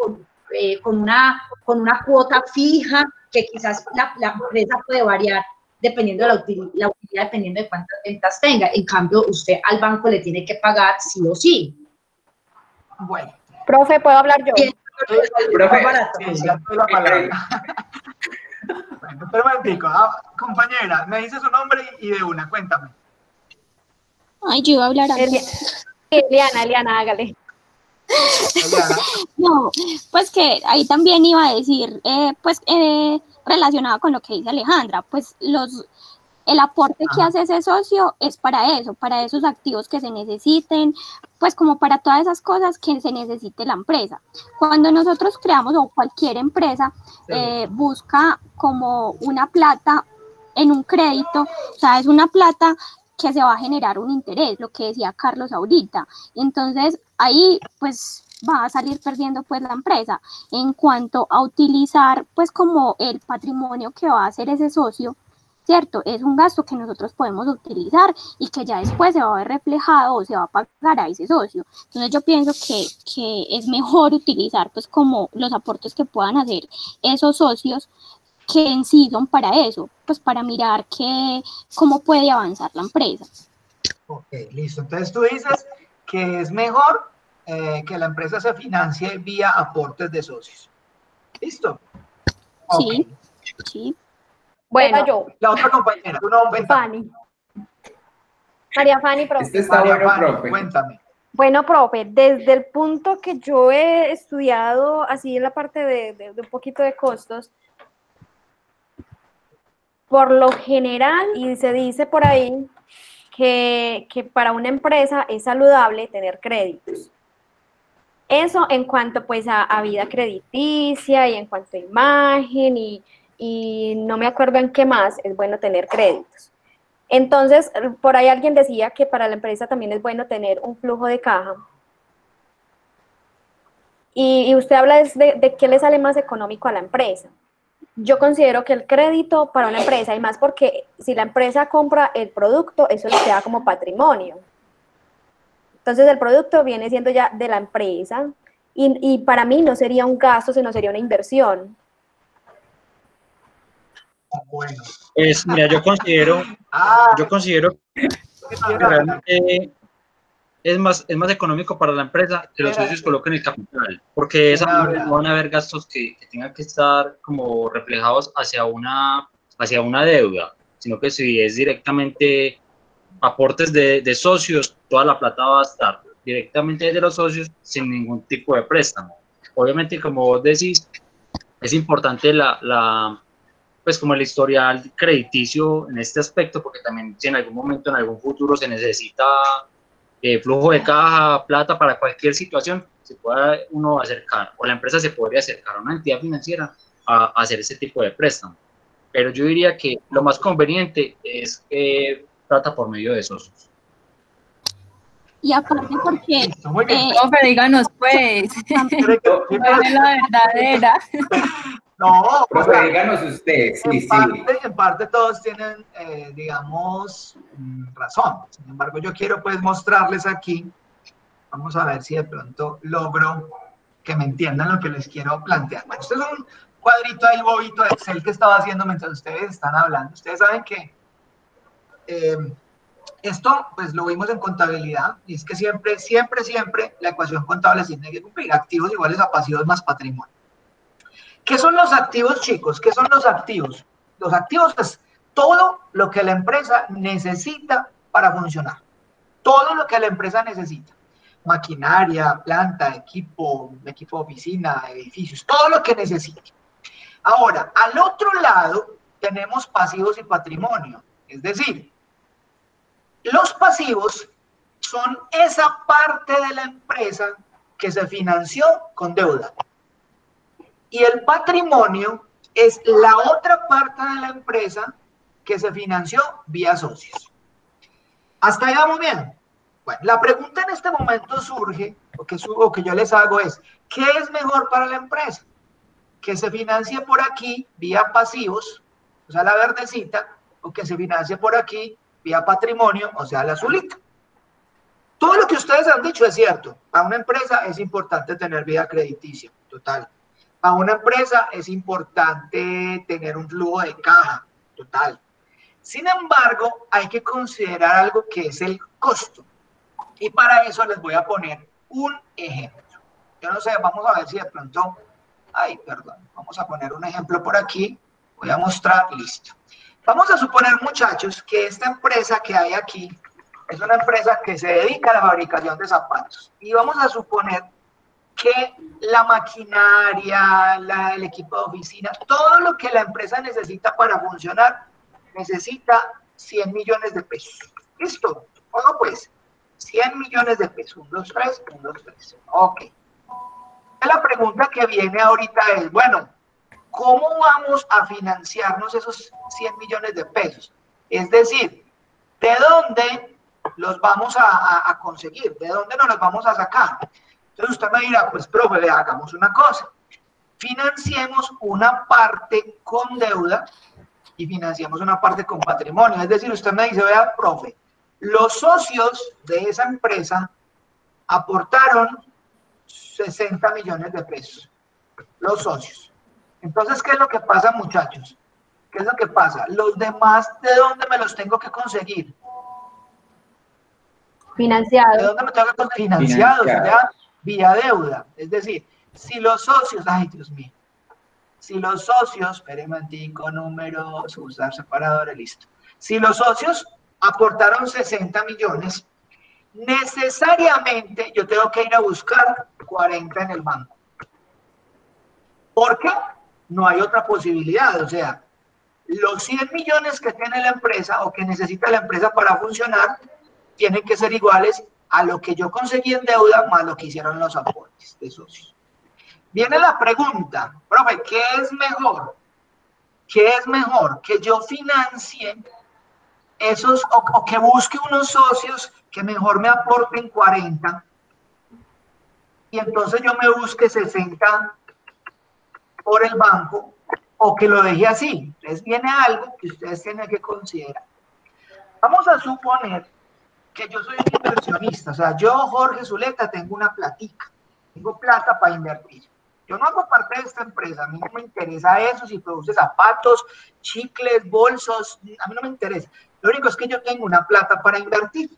con una cuota fija, que quizás la empresa puede variar dependiendo de la utilidad, dependiendo de cuántas ventas tenga. En cambio, usted al banco le tiene que pagar sí o sí. Bueno. Profe, ¿puedo hablar yo? Profe, sí, ya doy la palabra. Bueno, pero un momentico, compañera, me dice su nombre y de una, cuéntame. Ay, yo iba a hablar antes. Eliana, hágale. No, pues que ahí también iba a decir, relacionado con lo que dice Alejandra, pues el aporte que hace ese socio es para eso, para esos activos que se necesiten, pues como para todas esas cosas que se necesite la empresa. Cuando nosotros creamos, o cualquier empresa busca como una plata en un crédito, o sea, es una plata que se va a generar un interés, lo que decía Carlos ahorita. Entonces, ahí pues va a salir perdiendo pues la empresa. En cuanto a utilizar pues como el patrimonio que va a hacer ese socio, ¿cierto? Es un gasto que nosotros podemos utilizar y que ya después se va a ver reflejado o se va a pagar a ese socio. Entonces yo pienso que es mejor utilizar pues como los aportes que puedan hacer esos socios, que en sí son para eso, pues para mirar cómo puede avanzar la empresa. Ok, listo. Entonces tú dices que es mejor que la empresa se financie vía aportes de socios. ¿Listo? Okay. Sí. Bueno, yo. La otra compañera, tu nombre. Fanny. María Fanny, profe. Este está María bueno, Fanny, profe. cuéntame. Bueno, profe, desde el punto que yo he estudiado así en la parte de un poquito de costos, por lo general, y se dice por ahí, que para una empresa es saludable tener créditos. Eso en cuanto pues a vida crediticia y en cuanto a imagen y no me acuerdo en qué más es bueno tener créditos. Entonces, por ahí alguien decía que para la empresa también es bueno tener un flujo de caja. Y usted habla de qué le sale más económico a la empresa. Yo considero que el crédito para una empresa, y más porque si la empresa compra el producto, eso le queda como patrimonio. Entonces el producto viene siendo ya de la empresa y para mí no sería un gasto, sino sería una inversión. Bueno. Pues mira, yo considero que realmente es más económico para la empresa que los socios coloquen el capital, porque de esa manera no van a haber gastos que tengan que estar como reflejados hacia una deuda, sino que si es directamente aportes de socios, toda la plata va a estar directamente de los socios sin ningún tipo de préstamo. Obviamente, como vos decís, es importante pues como el historial crediticio en este aspecto, porque también si en algún momento, en algún futuro se necesita flujo de caja, plata para cualquier situación, se puede uno acercar, o la empresa se podría acercar a una entidad financiera a hacer ese tipo de préstamo. pero yo diría que lo más conveniente es plata por medio de socios. Y aparte porque... Profe, díganos pues, ¿cuál es la verdadera? No, profe, díganos usted, sí, en parte todos tienen, digamos, razón. Sin embargo, yo quiero pues mostrarles aquí, vamos a ver si de pronto logro que me entiendan lo que les quiero plantear. Bueno, este es un cuadrito ahí bobito de Excel que estaba haciendo mientras ustedes están hablando. Ustedes saben que esto, pues lo vimos en contabilidad, y es que siempre la ecuación contable tiene que cumplir activos iguales a pasivos más patrimonio. ¿Qué son los activos, chicos? ¿Qué son los activos? Los activos es todo lo que la empresa necesita para funcionar. Todo lo que la empresa necesita. Maquinaria, planta, equipo de oficina, edificios, todo lo que necesite. Ahora, al otro lado tenemos pasivos y patrimonio. Es decir, los pasivos son esa parte de la empresa que se financió con deuda. Y el patrimonio es la otra parte de la empresa que se financió vía socios. ¿Hasta ahí vamos bien? Bueno, la pregunta en este momento surge, o que yo les hago es, ¿qué es mejor para la empresa? ¿Que se financie por aquí vía pasivos, o sea, la verdecita, o que se financie por aquí vía patrimonio, o sea, la azulita? Todo lo que ustedes han dicho es cierto. Para una empresa es importante tener vida crediticia, total. Para una empresa es importante tener un flujo de caja, total. Sin embargo, hay que considerar algo que es el costo. Y para eso les voy a poner un ejemplo. Yo no sé, vamos a ver si de pronto... Ay, perdón. Vamos a poner un ejemplo por aquí. Voy a mostrar, listo. Vamos a suponer, muchachos, que esta empresa que hay aquí es una empresa que se dedica a la fabricación de zapatos. Y vamos a suponer que la maquinaria, el equipo de oficina, todo lo que la empresa necesita para funcionar, necesita 100 millones de pesos. ¿Listo? Bueno, pues, 100 millones de pesos. 1, 2, 3, 1, 2, 3. Ok. La pregunta que viene ahorita es, bueno, ¿cómo vamos a financiarnos esos 100 millones de pesos? Es decir, ¿de dónde los vamos a conseguir? ¿De dónde nos los vamos a sacar? Entonces usted me dirá, pues, profe, le hagamos una cosa. Financiemos una parte con deuda y financiemos una parte con patrimonio. Es decir, usted me dice, vea, profe, los socios de esa empresa aportaron 60 millones de pesos. Los socios. Entonces, ¿qué es lo que pasa, muchachos? ¿Qué es lo que pasa? Los demás, ¿de dónde me los tengo que conseguir? Financiados. ¿De dónde me tengo que conseguir? Financiados, ya, vía deuda. Es decir, si los socios, ay Dios mío, si los socios, espérenme antico, números, usar separadores, listo. Si los socios aportaron 60 millones, necesariamente yo tengo que ir a buscar 40 en el banco. ¿Por qué? No hay otra posibilidad, o sea, los 100 millones que tiene la empresa o que necesita la empresa para funcionar tienen que ser iguales a lo que yo conseguí en deuda más lo que hicieron los aportes de socios. Viene la pregunta, profe, ¿qué es mejor? ¿Qué es mejor? ¿Que yo financie esos o que busque unos socios que mejor me aporten 40 y entonces yo me busque 60 por el banco, o que lo deje así? Entonces viene algo que ustedes tienen que considerar. Vamos a suponer que yo soy un inversionista, o sea, yo, Jorge Zuleta, tengo una platica, tengo plata para invertir. Yo no hago parte de esta empresa, a mí no me interesa eso, si produce zapatos, chicles, bolsos, a mí no me interesa. Lo único es que yo tengo una plata para invertir.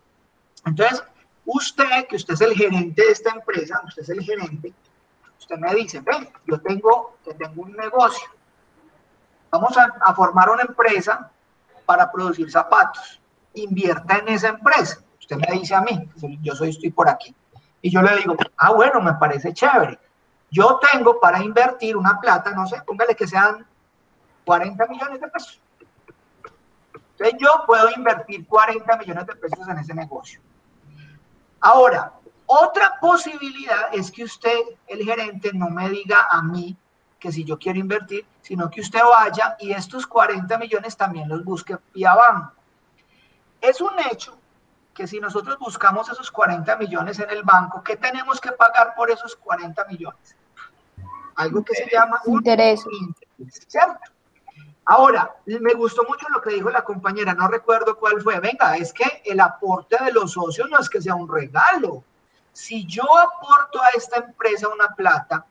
Entonces, usted, que usted es el gerente de esta empresa, usted es el gerente, usted me dice, ven, yo tengo un negocio, vamos a formar una empresa para producir zapatos, invierta en esa empresa. Usted me dice a mí, estoy por aquí, y yo le digo, ah, bueno, me parece chévere. Yo tengo para invertir una plata, no sé, póngale que sean 40 millones de pesos. Entonces yo puedo invertir 40 millones de pesos en ese negocio. Ahora, otra posibilidad es que usted, el gerente, no me diga a mí que si yo quiero invertir, sino que usted vaya y estos 40 millones también los busque vía banco. Es un hecho que si nosotros buscamos esos 40 millones en el banco, ¿qué tenemos que pagar por esos 40 millones? Algo que se llama un interés, ¿cierto? Ahora, me gustó mucho lo que dijo la compañera, no recuerdo cuál fue. Venga, es que el aporte de los socios no es que sea un regalo. Si yo aporto a esta empresa una plata,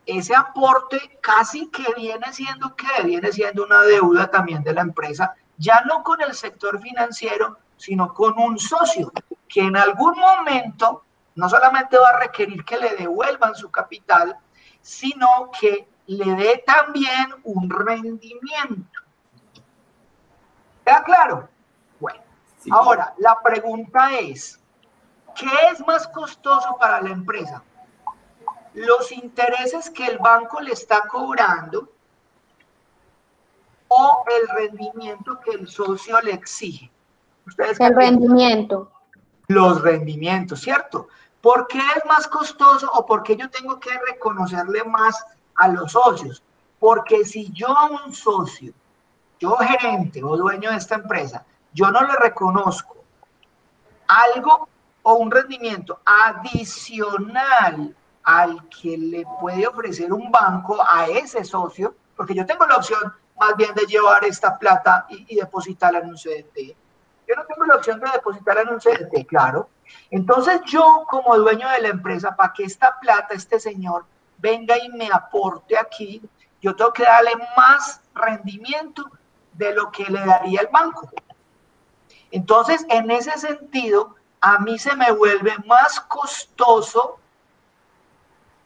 ese aporte casi que viene siendo, ¿qué? Viene siendo una deuda también de la empresa, ya no con el sector financiero, sino con un socio, que en algún momento no solamente va a requerir que le devuelvan su capital, sino que le dé también un rendimiento. ¿Queda claro? Bueno, sí. Ahora, la pregunta es, ¿qué es más costoso para la empresa? ¿Los intereses que el banco le está cobrando o el rendimiento que el socio le exige? ¿Ustedes el rendimiento. Los rendimientos, ¿cierto? ¿Por qué es más costoso o por qué yo tengo que reconocerle más a los socios? Porque si yo a un socio, yo gerente o dueño de esta empresa, yo no le reconozco algo o un rendimiento adicional al que le puede ofrecer un banco a ese socio, porque yo tengo la opción más bien de llevar esta plata y depositarla en un CDT. Yo no tengo la opción de depositarla en un CDT, claro. Entonces yo, como dueño de la empresa, para que esta plata, este señor, venga y me aporte aquí, yo tengo que darle más rendimiento de lo que le daría el banco. Entonces, en ese sentido, a mí se me vuelve más costoso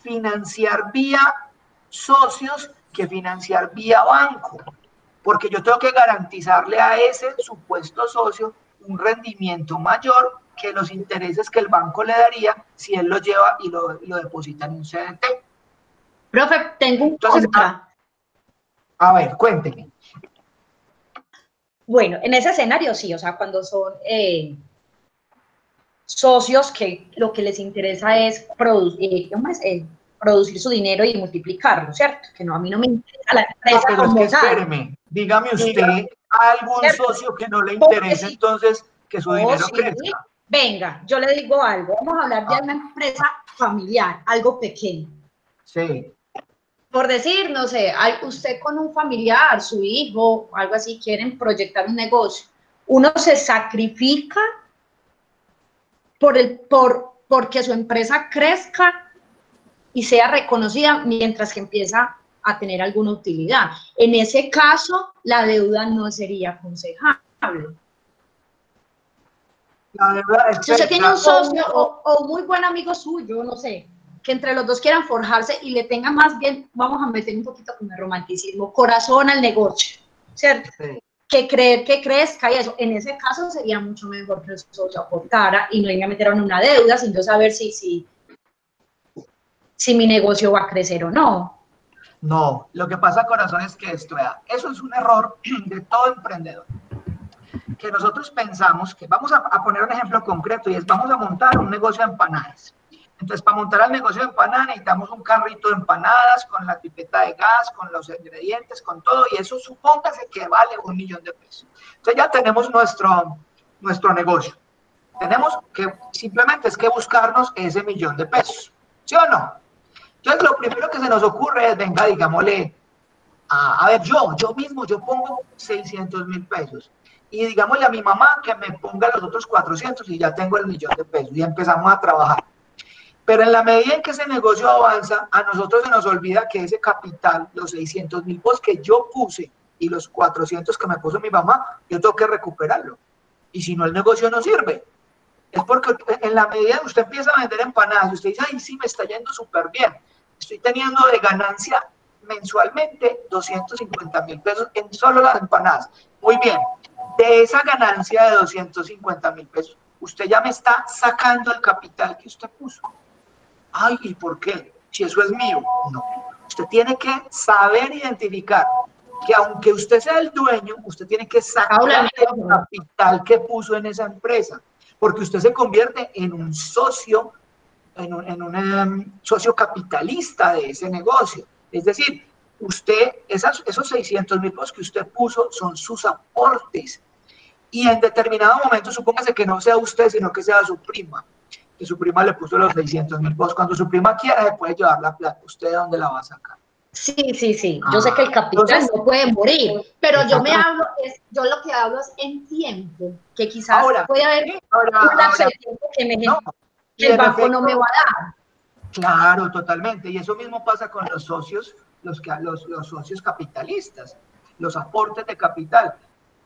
financiar vía socios que financiar vía banco, porque yo tengo que garantizarle a ese supuesto socio un rendimiento mayor que los intereses que el banco le daría si él lo lleva y lo deposita en un CDT. Profe, tengo un contra. A ver, cuénteme. Bueno, en ese escenario sí, o sea, cuando son socios que lo que les interesa es producir su dinero y multiplicarlo, ¿cierto? Que no, a mí no me interesa la empresa. Pero es que espéreme, dígame usted a algún socio que no le interese entonces que su dinero crezca. Venga, yo le digo algo, vamos a hablar de una empresa familiar, algo pequeño. Sí. Por decir, no sé, usted con un familiar, su hijo, algo así, quieren proyectar un negocio. Uno se sacrifica porque su empresa crezca y sea reconocida mientras que empieza a tener alguna utilidad. En ese caso, la deuda no sería aconsejable. La deuda es si usted tiene un socio o un muy buen amigo suyo, no sé, que entre los dos quieran forjarse y le tengan más bien, vamos a meter un poquito con el romanticismo, corazón al negocio, ¿cierto? Sí. Que creer que crezca y eso, en ese caso sería mucho mejor que el socio aportara y no iba a meter en una deuda sin yo saber si mi negocio va a crecer o no. No, lo que pasa, corazón, es que eso es un error de todo emprendedor. Que nosotros pensamos que, vamos a poner un ejemplo concreto, y es, vamos a montar un negocio de empanadas. Entonces, para montar el negocio de empanadas necesitamos un carrito de empanadas con la pipeta de gas, con los ingredientes, con todo, y eso supóngase que vale $1.000.000. Entonces ya tenemos nuestro negocio. Tenemos que, simplemente es que buscarnos ese $1.000.000, ¿sí o no? Entonces, lo primero que se nos ocurre es, venga, digámosle, a ver, yo mismo pongo $600.000. Y digámosle a mi mamá que me ponga los otros 400 y ya tengo el $1.000.000 y empezamos a trabajar. Pero en la medida en que ese negocio avanza, a nosotros se nos olvida que ese capital, los 600.000 que yo puse y los 400 que me puso mi mamá, yo tengo que recuperarlo. Y si no, el negocio no sirve. Es porque en la medida que usted empieza a vender empanadas, usted dice, ay, sí, me está yendo súper bien. Estoy teniendo de ganancia mensualmente $250.000 en solo las empanadas. Muy bien. De esa ganancia de $250.000, usted ya me está sacando el capital que usted puso. Ay, ¿y por qué? Si eso es mío. No. Usted tiene que saber identificar que aunque usted sea el dueño, usted tiene que sacar el capital que puso en esa empresa, porque usted se convierte en un socio, en un socio capitalista de ese negocio. Es decir, esos 600.000 pesos que usted puso son sus aportes. Y en determinado momento, supóngase que no sea usted, sino que sea su prima, que su prima le puso los 600.000 pesos. Cuando su prima quiera, se puede llevar la plata. ¿Usted de dónde la va a sacar? Sí. Yo sé que el capital entonces, no puede morir, pero yo lo que hablo es en tiempo, que quizás puede haber un lapso de tiempo que el banco no me va a dar. Claro, totalmente. Y eso mismo pasa con los socios, los socios capitalistas, los aportes de capital.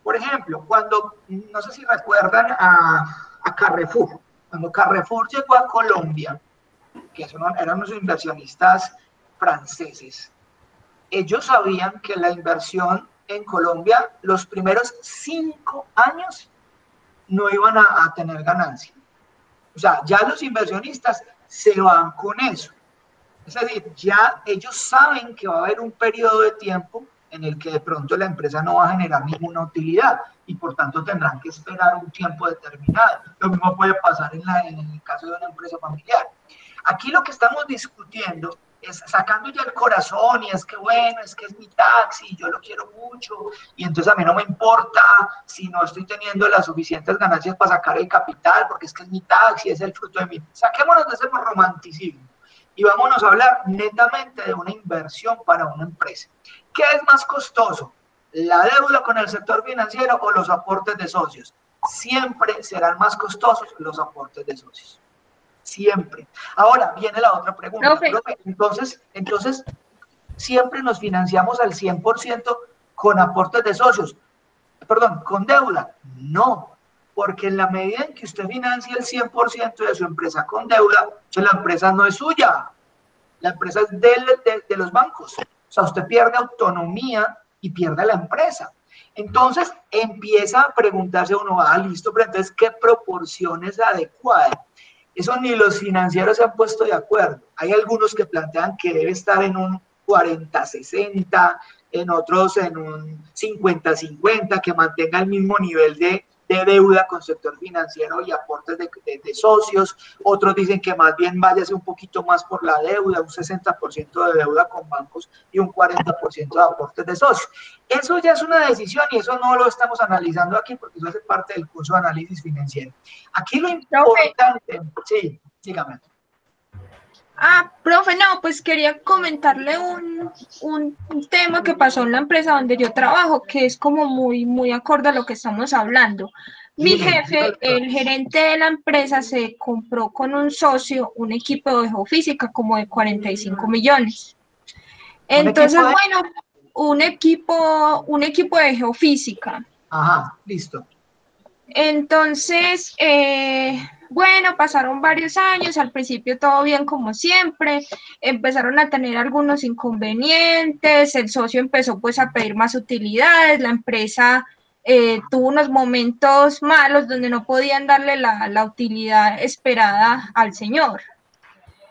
Por ejemplo, cuando, no sé si recuerdan a Carrefour, cuando Carrefour llegó a Colombia, que eran unos inversionistas franceses, ellos sabían que la inversión en Colombia, los primeros 5 años, no iban a tener ganancia. O sea, ya los inversionistas se van con eso. Es decir, ya ellos saben que va a haber un periodo de tiempo en el que de pronto la empresa no va a generar ninguna utilidad y por tanto tendrán que esperar un tiempo determinado. Lo mismo puede pasar en el caso de una empresa familiar. Aquí lo que estamos discutiendo es sacando ya el corazón y es que bueno, es que es mi taxi, yo lo quiero mucho y entonces a mí no me importa si no estoy teniendo las suficientes ganancias para sacar el capital porque es que es mi taxi, es el fruto de mi... Saquémonos de ese romanticismo y vámonos a hablar netamente de una inversión para una empresa. ¿Qué es más costoso? ¿La deuda con el sector financiero o los aportes de socios? Siempre serán más costosos los aportes de socios. Siempre. Ahora viene la otra pregunta. Profe, entonces, siempre nos financiamos al 100% con aportes de socios. Perdón, con deuda. No, porque en la medida en que usted financia el 100% de su empresa con deuda, la empresa no es suya. La empresa es de los bancos. O sea, usted pierde autonomía y pierde la empresa. Entonces, empieza a preguntarse uno, listo, pero entonces, ¿qué proporción es adecuada? Eso ni los financieros se han puesto de acuerdo. Hay algunos que plantean que debe estar en un 40-60, en otros en un 50-50, que mantenga el mismo nivel de deuda con sector financiero y aportes de socios. Otros dicen que más bien váyase un poquito más por la deuda, un 60% de deuda con bancos y un 40% de aportes de socios. Eso ya es una decisión y eso no lo estamos analizando aquí porque eso hace parte del curso de análisis financiero. Aquí lo importante... Sí, dígame. Profe, no, pues quería comentarle un tema que pasó en la empresa donde yo trabajo, que es como muy acorde a lo que estamos hablando. Mi jefe, el gerente de la empresa, se compró con un socio un equipo de geofísica como de 45 millones. Entonces, bueno, un equipo de geofísica. Ajá, listo. Entonces, bueno, pasaron varios años, al principio todo bien como siempre, empezaron a tener algunos inconvenientes, el socio empezó pues a pedir más utilidades, la empresa tuvo unos momentos malos donde no podían darle la utilidad esperada al señor.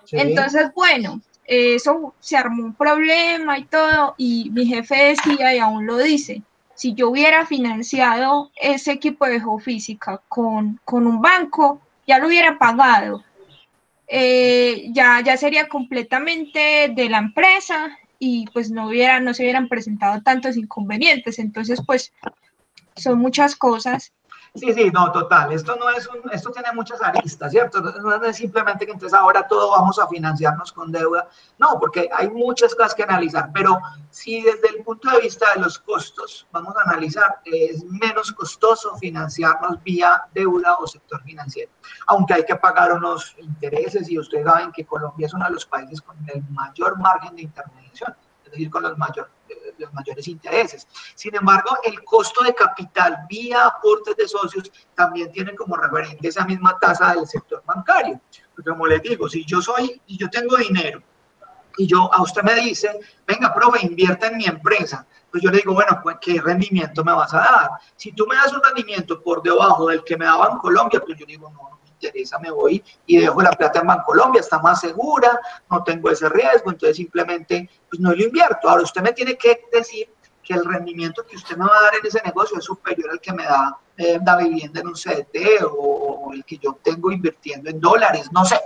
Sí. Entonces, bueno, eso se armó un problema y todo, y mi jefe decía, y aún lo dice, si yo hubiera financiado ese equipo de geofísica con un banco, ya lo hubiera pagado. Ya sería completamente de la empresa y pues no se hubieran presentado tantos inconvenientes. Entonces, pues, son muchas cosas. Sí, no, total. Esto tiene muchas aristas, ¿cierto? No es simplemente que entonces ahora todo vamos a financiarnos con deuda. No, porque hay muchas cosas que analizar, pero si desde el punto de vista de los costos vamos a analizar, es menos costoso financiarnos vía deuda o sector financiero, aunque hay que pagar unos intereses y ustedes saben que Colombia es uno de los países con el mayor margen de intermediación, es decir, con los mayores intereses. Sin embargo, el costo de capital vía aportes de socios también tiene como referente esa misma tasa del sector bancario. Porque como les digo, si yo tengo dinero y a usted me dice, venga, profe, invierta en mi empresa, pues yo le digo, bueno, pues, ¿qué rendimiento me vas a dar? Si tú me das un rendimiento por debajo del que me daba en Colombia, pues yo digo, no me interesa, me voy y dejo la plata en Bancolombia, está más segura, no tengo ese riesgo, entonces simplemente pues no lo invierto. Ahora usted me tiene que decir que el rendimiento que usted me va a dar en ese negocio es superior al que me da la vivienda en un CDT o el que yo tengo invirtiendo en dólares, no sé.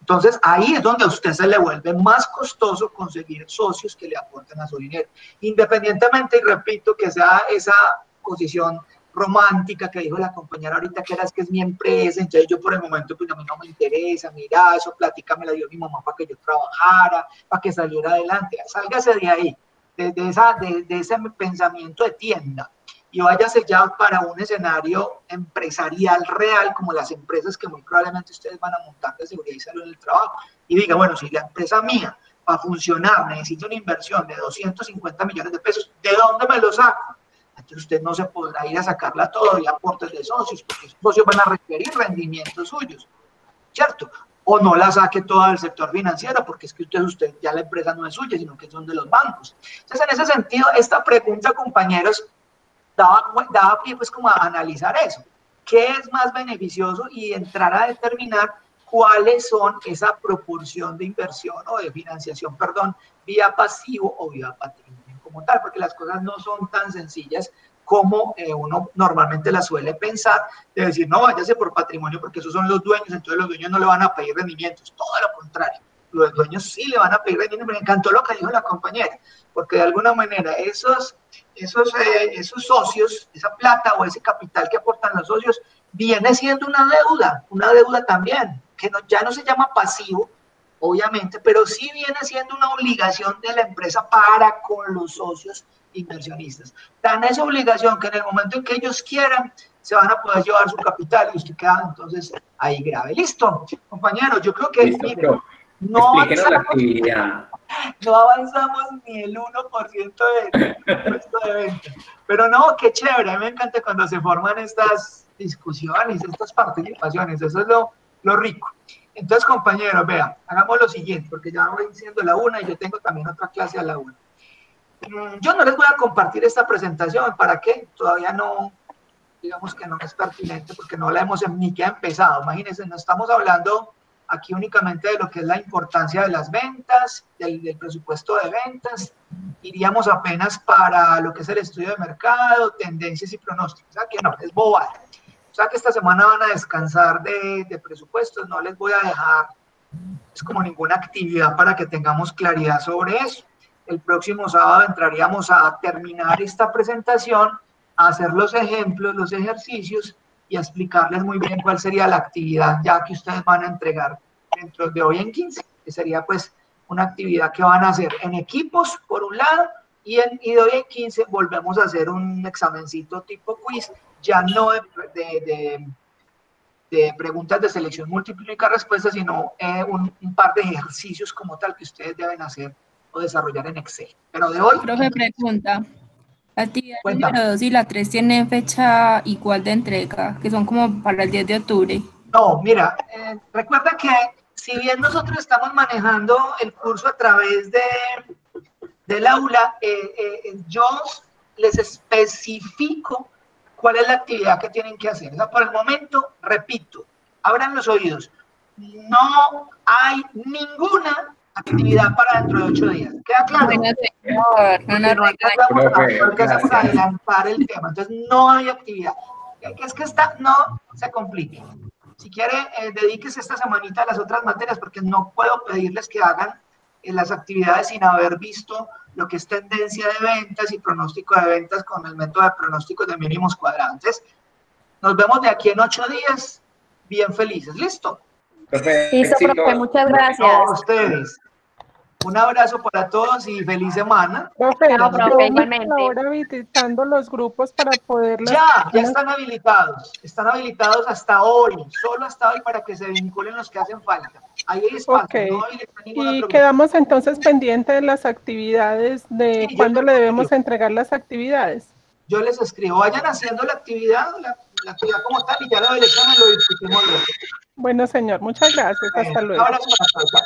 Entonces, ahí es donde a usted se le vuelve más costoso conseguir socios que le aporten a su dinero. Independientemente, y repito, que sea esa posición romántica que dijo la compañera ahorita, que era es que es mi empresa, entonces yo por el momento pues a mí no me interesa, mira, eso plática me la dio mi mamá para que yo trabajara, para que saliera adelante, sálgase de ahí, de ese pensamiento de tienda, y váyase ya para un escenario empresarial real, como las empresas que muy probablemente ustedes van a montar de seguridad y salud en el trabajo, y diga, bueno, si la empresa mía para funcionar necesita una inversión de 250 millones de pesos, ¿de dónde me lo saco? Entonces usted no se podrá ir a sacarla todo y aportes de socios, porque esos socios van a requerir rendimientos suyos, ¿cierto? O no la saque toda del sector financiero, porque es que usted ya la empresa no es suya, sino que son de los bancos. Entonces, en ese sentido, esta pregunta, compañeros, daba pie pues como a analizar eso. ¿Qué es más beneficioso? Y entrar a determinar cuáles son esa proporción de inversión o de financiación, perdón, vía pasivo o vía patrimonio como tal, porque las cosas no son tan sencillas como uno normalmente las suele pensar, de decir, no, váyase por patrimonio porque esos son los dueños, entonces los dueños no le van a pedir rendimientos, todo lo contrario, los dueños sí le van a pedir rendimientos. Me encantó lo que dijo la compañera, porque de alguna manera esos socios, esa plata o ese capital que aportan los socios, viene siendo una deuda también, que ya no se llama pasivo, obviamente, pero sí viene siendo una obligación de la empresa para con los socios inversionistas. Dan esa obligación que en el momento en que ellos quieran, se van a poder llevar su capital y usted queda entonces ahí grave. Listo, compañeros, yo creo que Listo, no explíquenos la actividad. No avanzamos ni el 1% del puesto de venta. Pero no, qué chévere, a mí me encanta cuando se forman estas discusiones, estas participaciones, eso es lo rico. Entonces, compañeros, vean, hagamos lo siguiente, porque ya voy siendo la 1 y yo tengo también otra clase a la 1. Yo no les voy a compartir esta presentación, ¿para qué? Todavía no, digamos que no es pertinente, porque no la hemos ni que ha empezado. Imagínense, no estamos hablando aquí únicamente de lo que es la importancia de las ventas, del presupuesto de ventas, iríamos apenas para lo que es el estudio de mercado, tendencias y pronósticos. O sea que no, es bobada. O sea que esta semana van a descansar de presupuestos, no les voy a dejar es como ninguna actividad para que tengamos claridad sobre eso. El próximo sábado entraríamos a terminar esta presentación, a hacer los ejemplos, los ejercicios y a explicarles muy bien cuál sería la actividad ya que ustedes van a entregar dentro de hoy en 15, que sería pues una actividad que van a hacer en equipos por un lado y de hoy en 15 volvemos a hacer un examencito tipo quiz, ya no de preguntas de selección múltiple y única respuesta, sino un par de ejercicios como tal que ustedes deben hacer o desarrollar en Excel. Pero de hoy... Profe, pregunta. La actividad número 2 y la 3 tienen fecha igual de entrega, que son como para el 10 de octubre. No, mira, recuerda que si bien nosotros estamos manejando el curso a través del aula, yo les especifico cuál es la actividad que tienen que hacer. O sea, por el momento, repito, abran los oídos, no hay ninguna actividad para dentro de 8 días. ¿Queda claro? No alcanzamos a adelantar el tema, entonces no hay actividad. Es que no se complique. Si quiere, dedíquese esta semanita a las otras materias, porque no puedo pedirles que hagan las actividades sin haber visto lo que es tendencia de ventas y pronóstico de ventas con el método de pronósticos de mínimos cuadrantes. Nos vemos de aquí en 8 días, bien felices. ¿Listo? Listo, profe, muchas gracias. A ustedes. Un abrazo para todos y feliz semana. Profe, igualmente. Ahora habilitando los grupos para poderlos... Ya están habilitados hasta hoy, solo hasta hoy para que se vinculen los que hacen falta. Ahí hay espacio. Okay. No hay ninguna Y pregunta. quedamos entonces pendientes de las actividades, de cuándo le debemos entregar las actividades. Yo les escribo, vayan haciendo la actividad actividad como tal y ya lo del examen lo discutimos luego. Bueno, señor, muchas gracias. Hasta luego. Un abrazo para todos.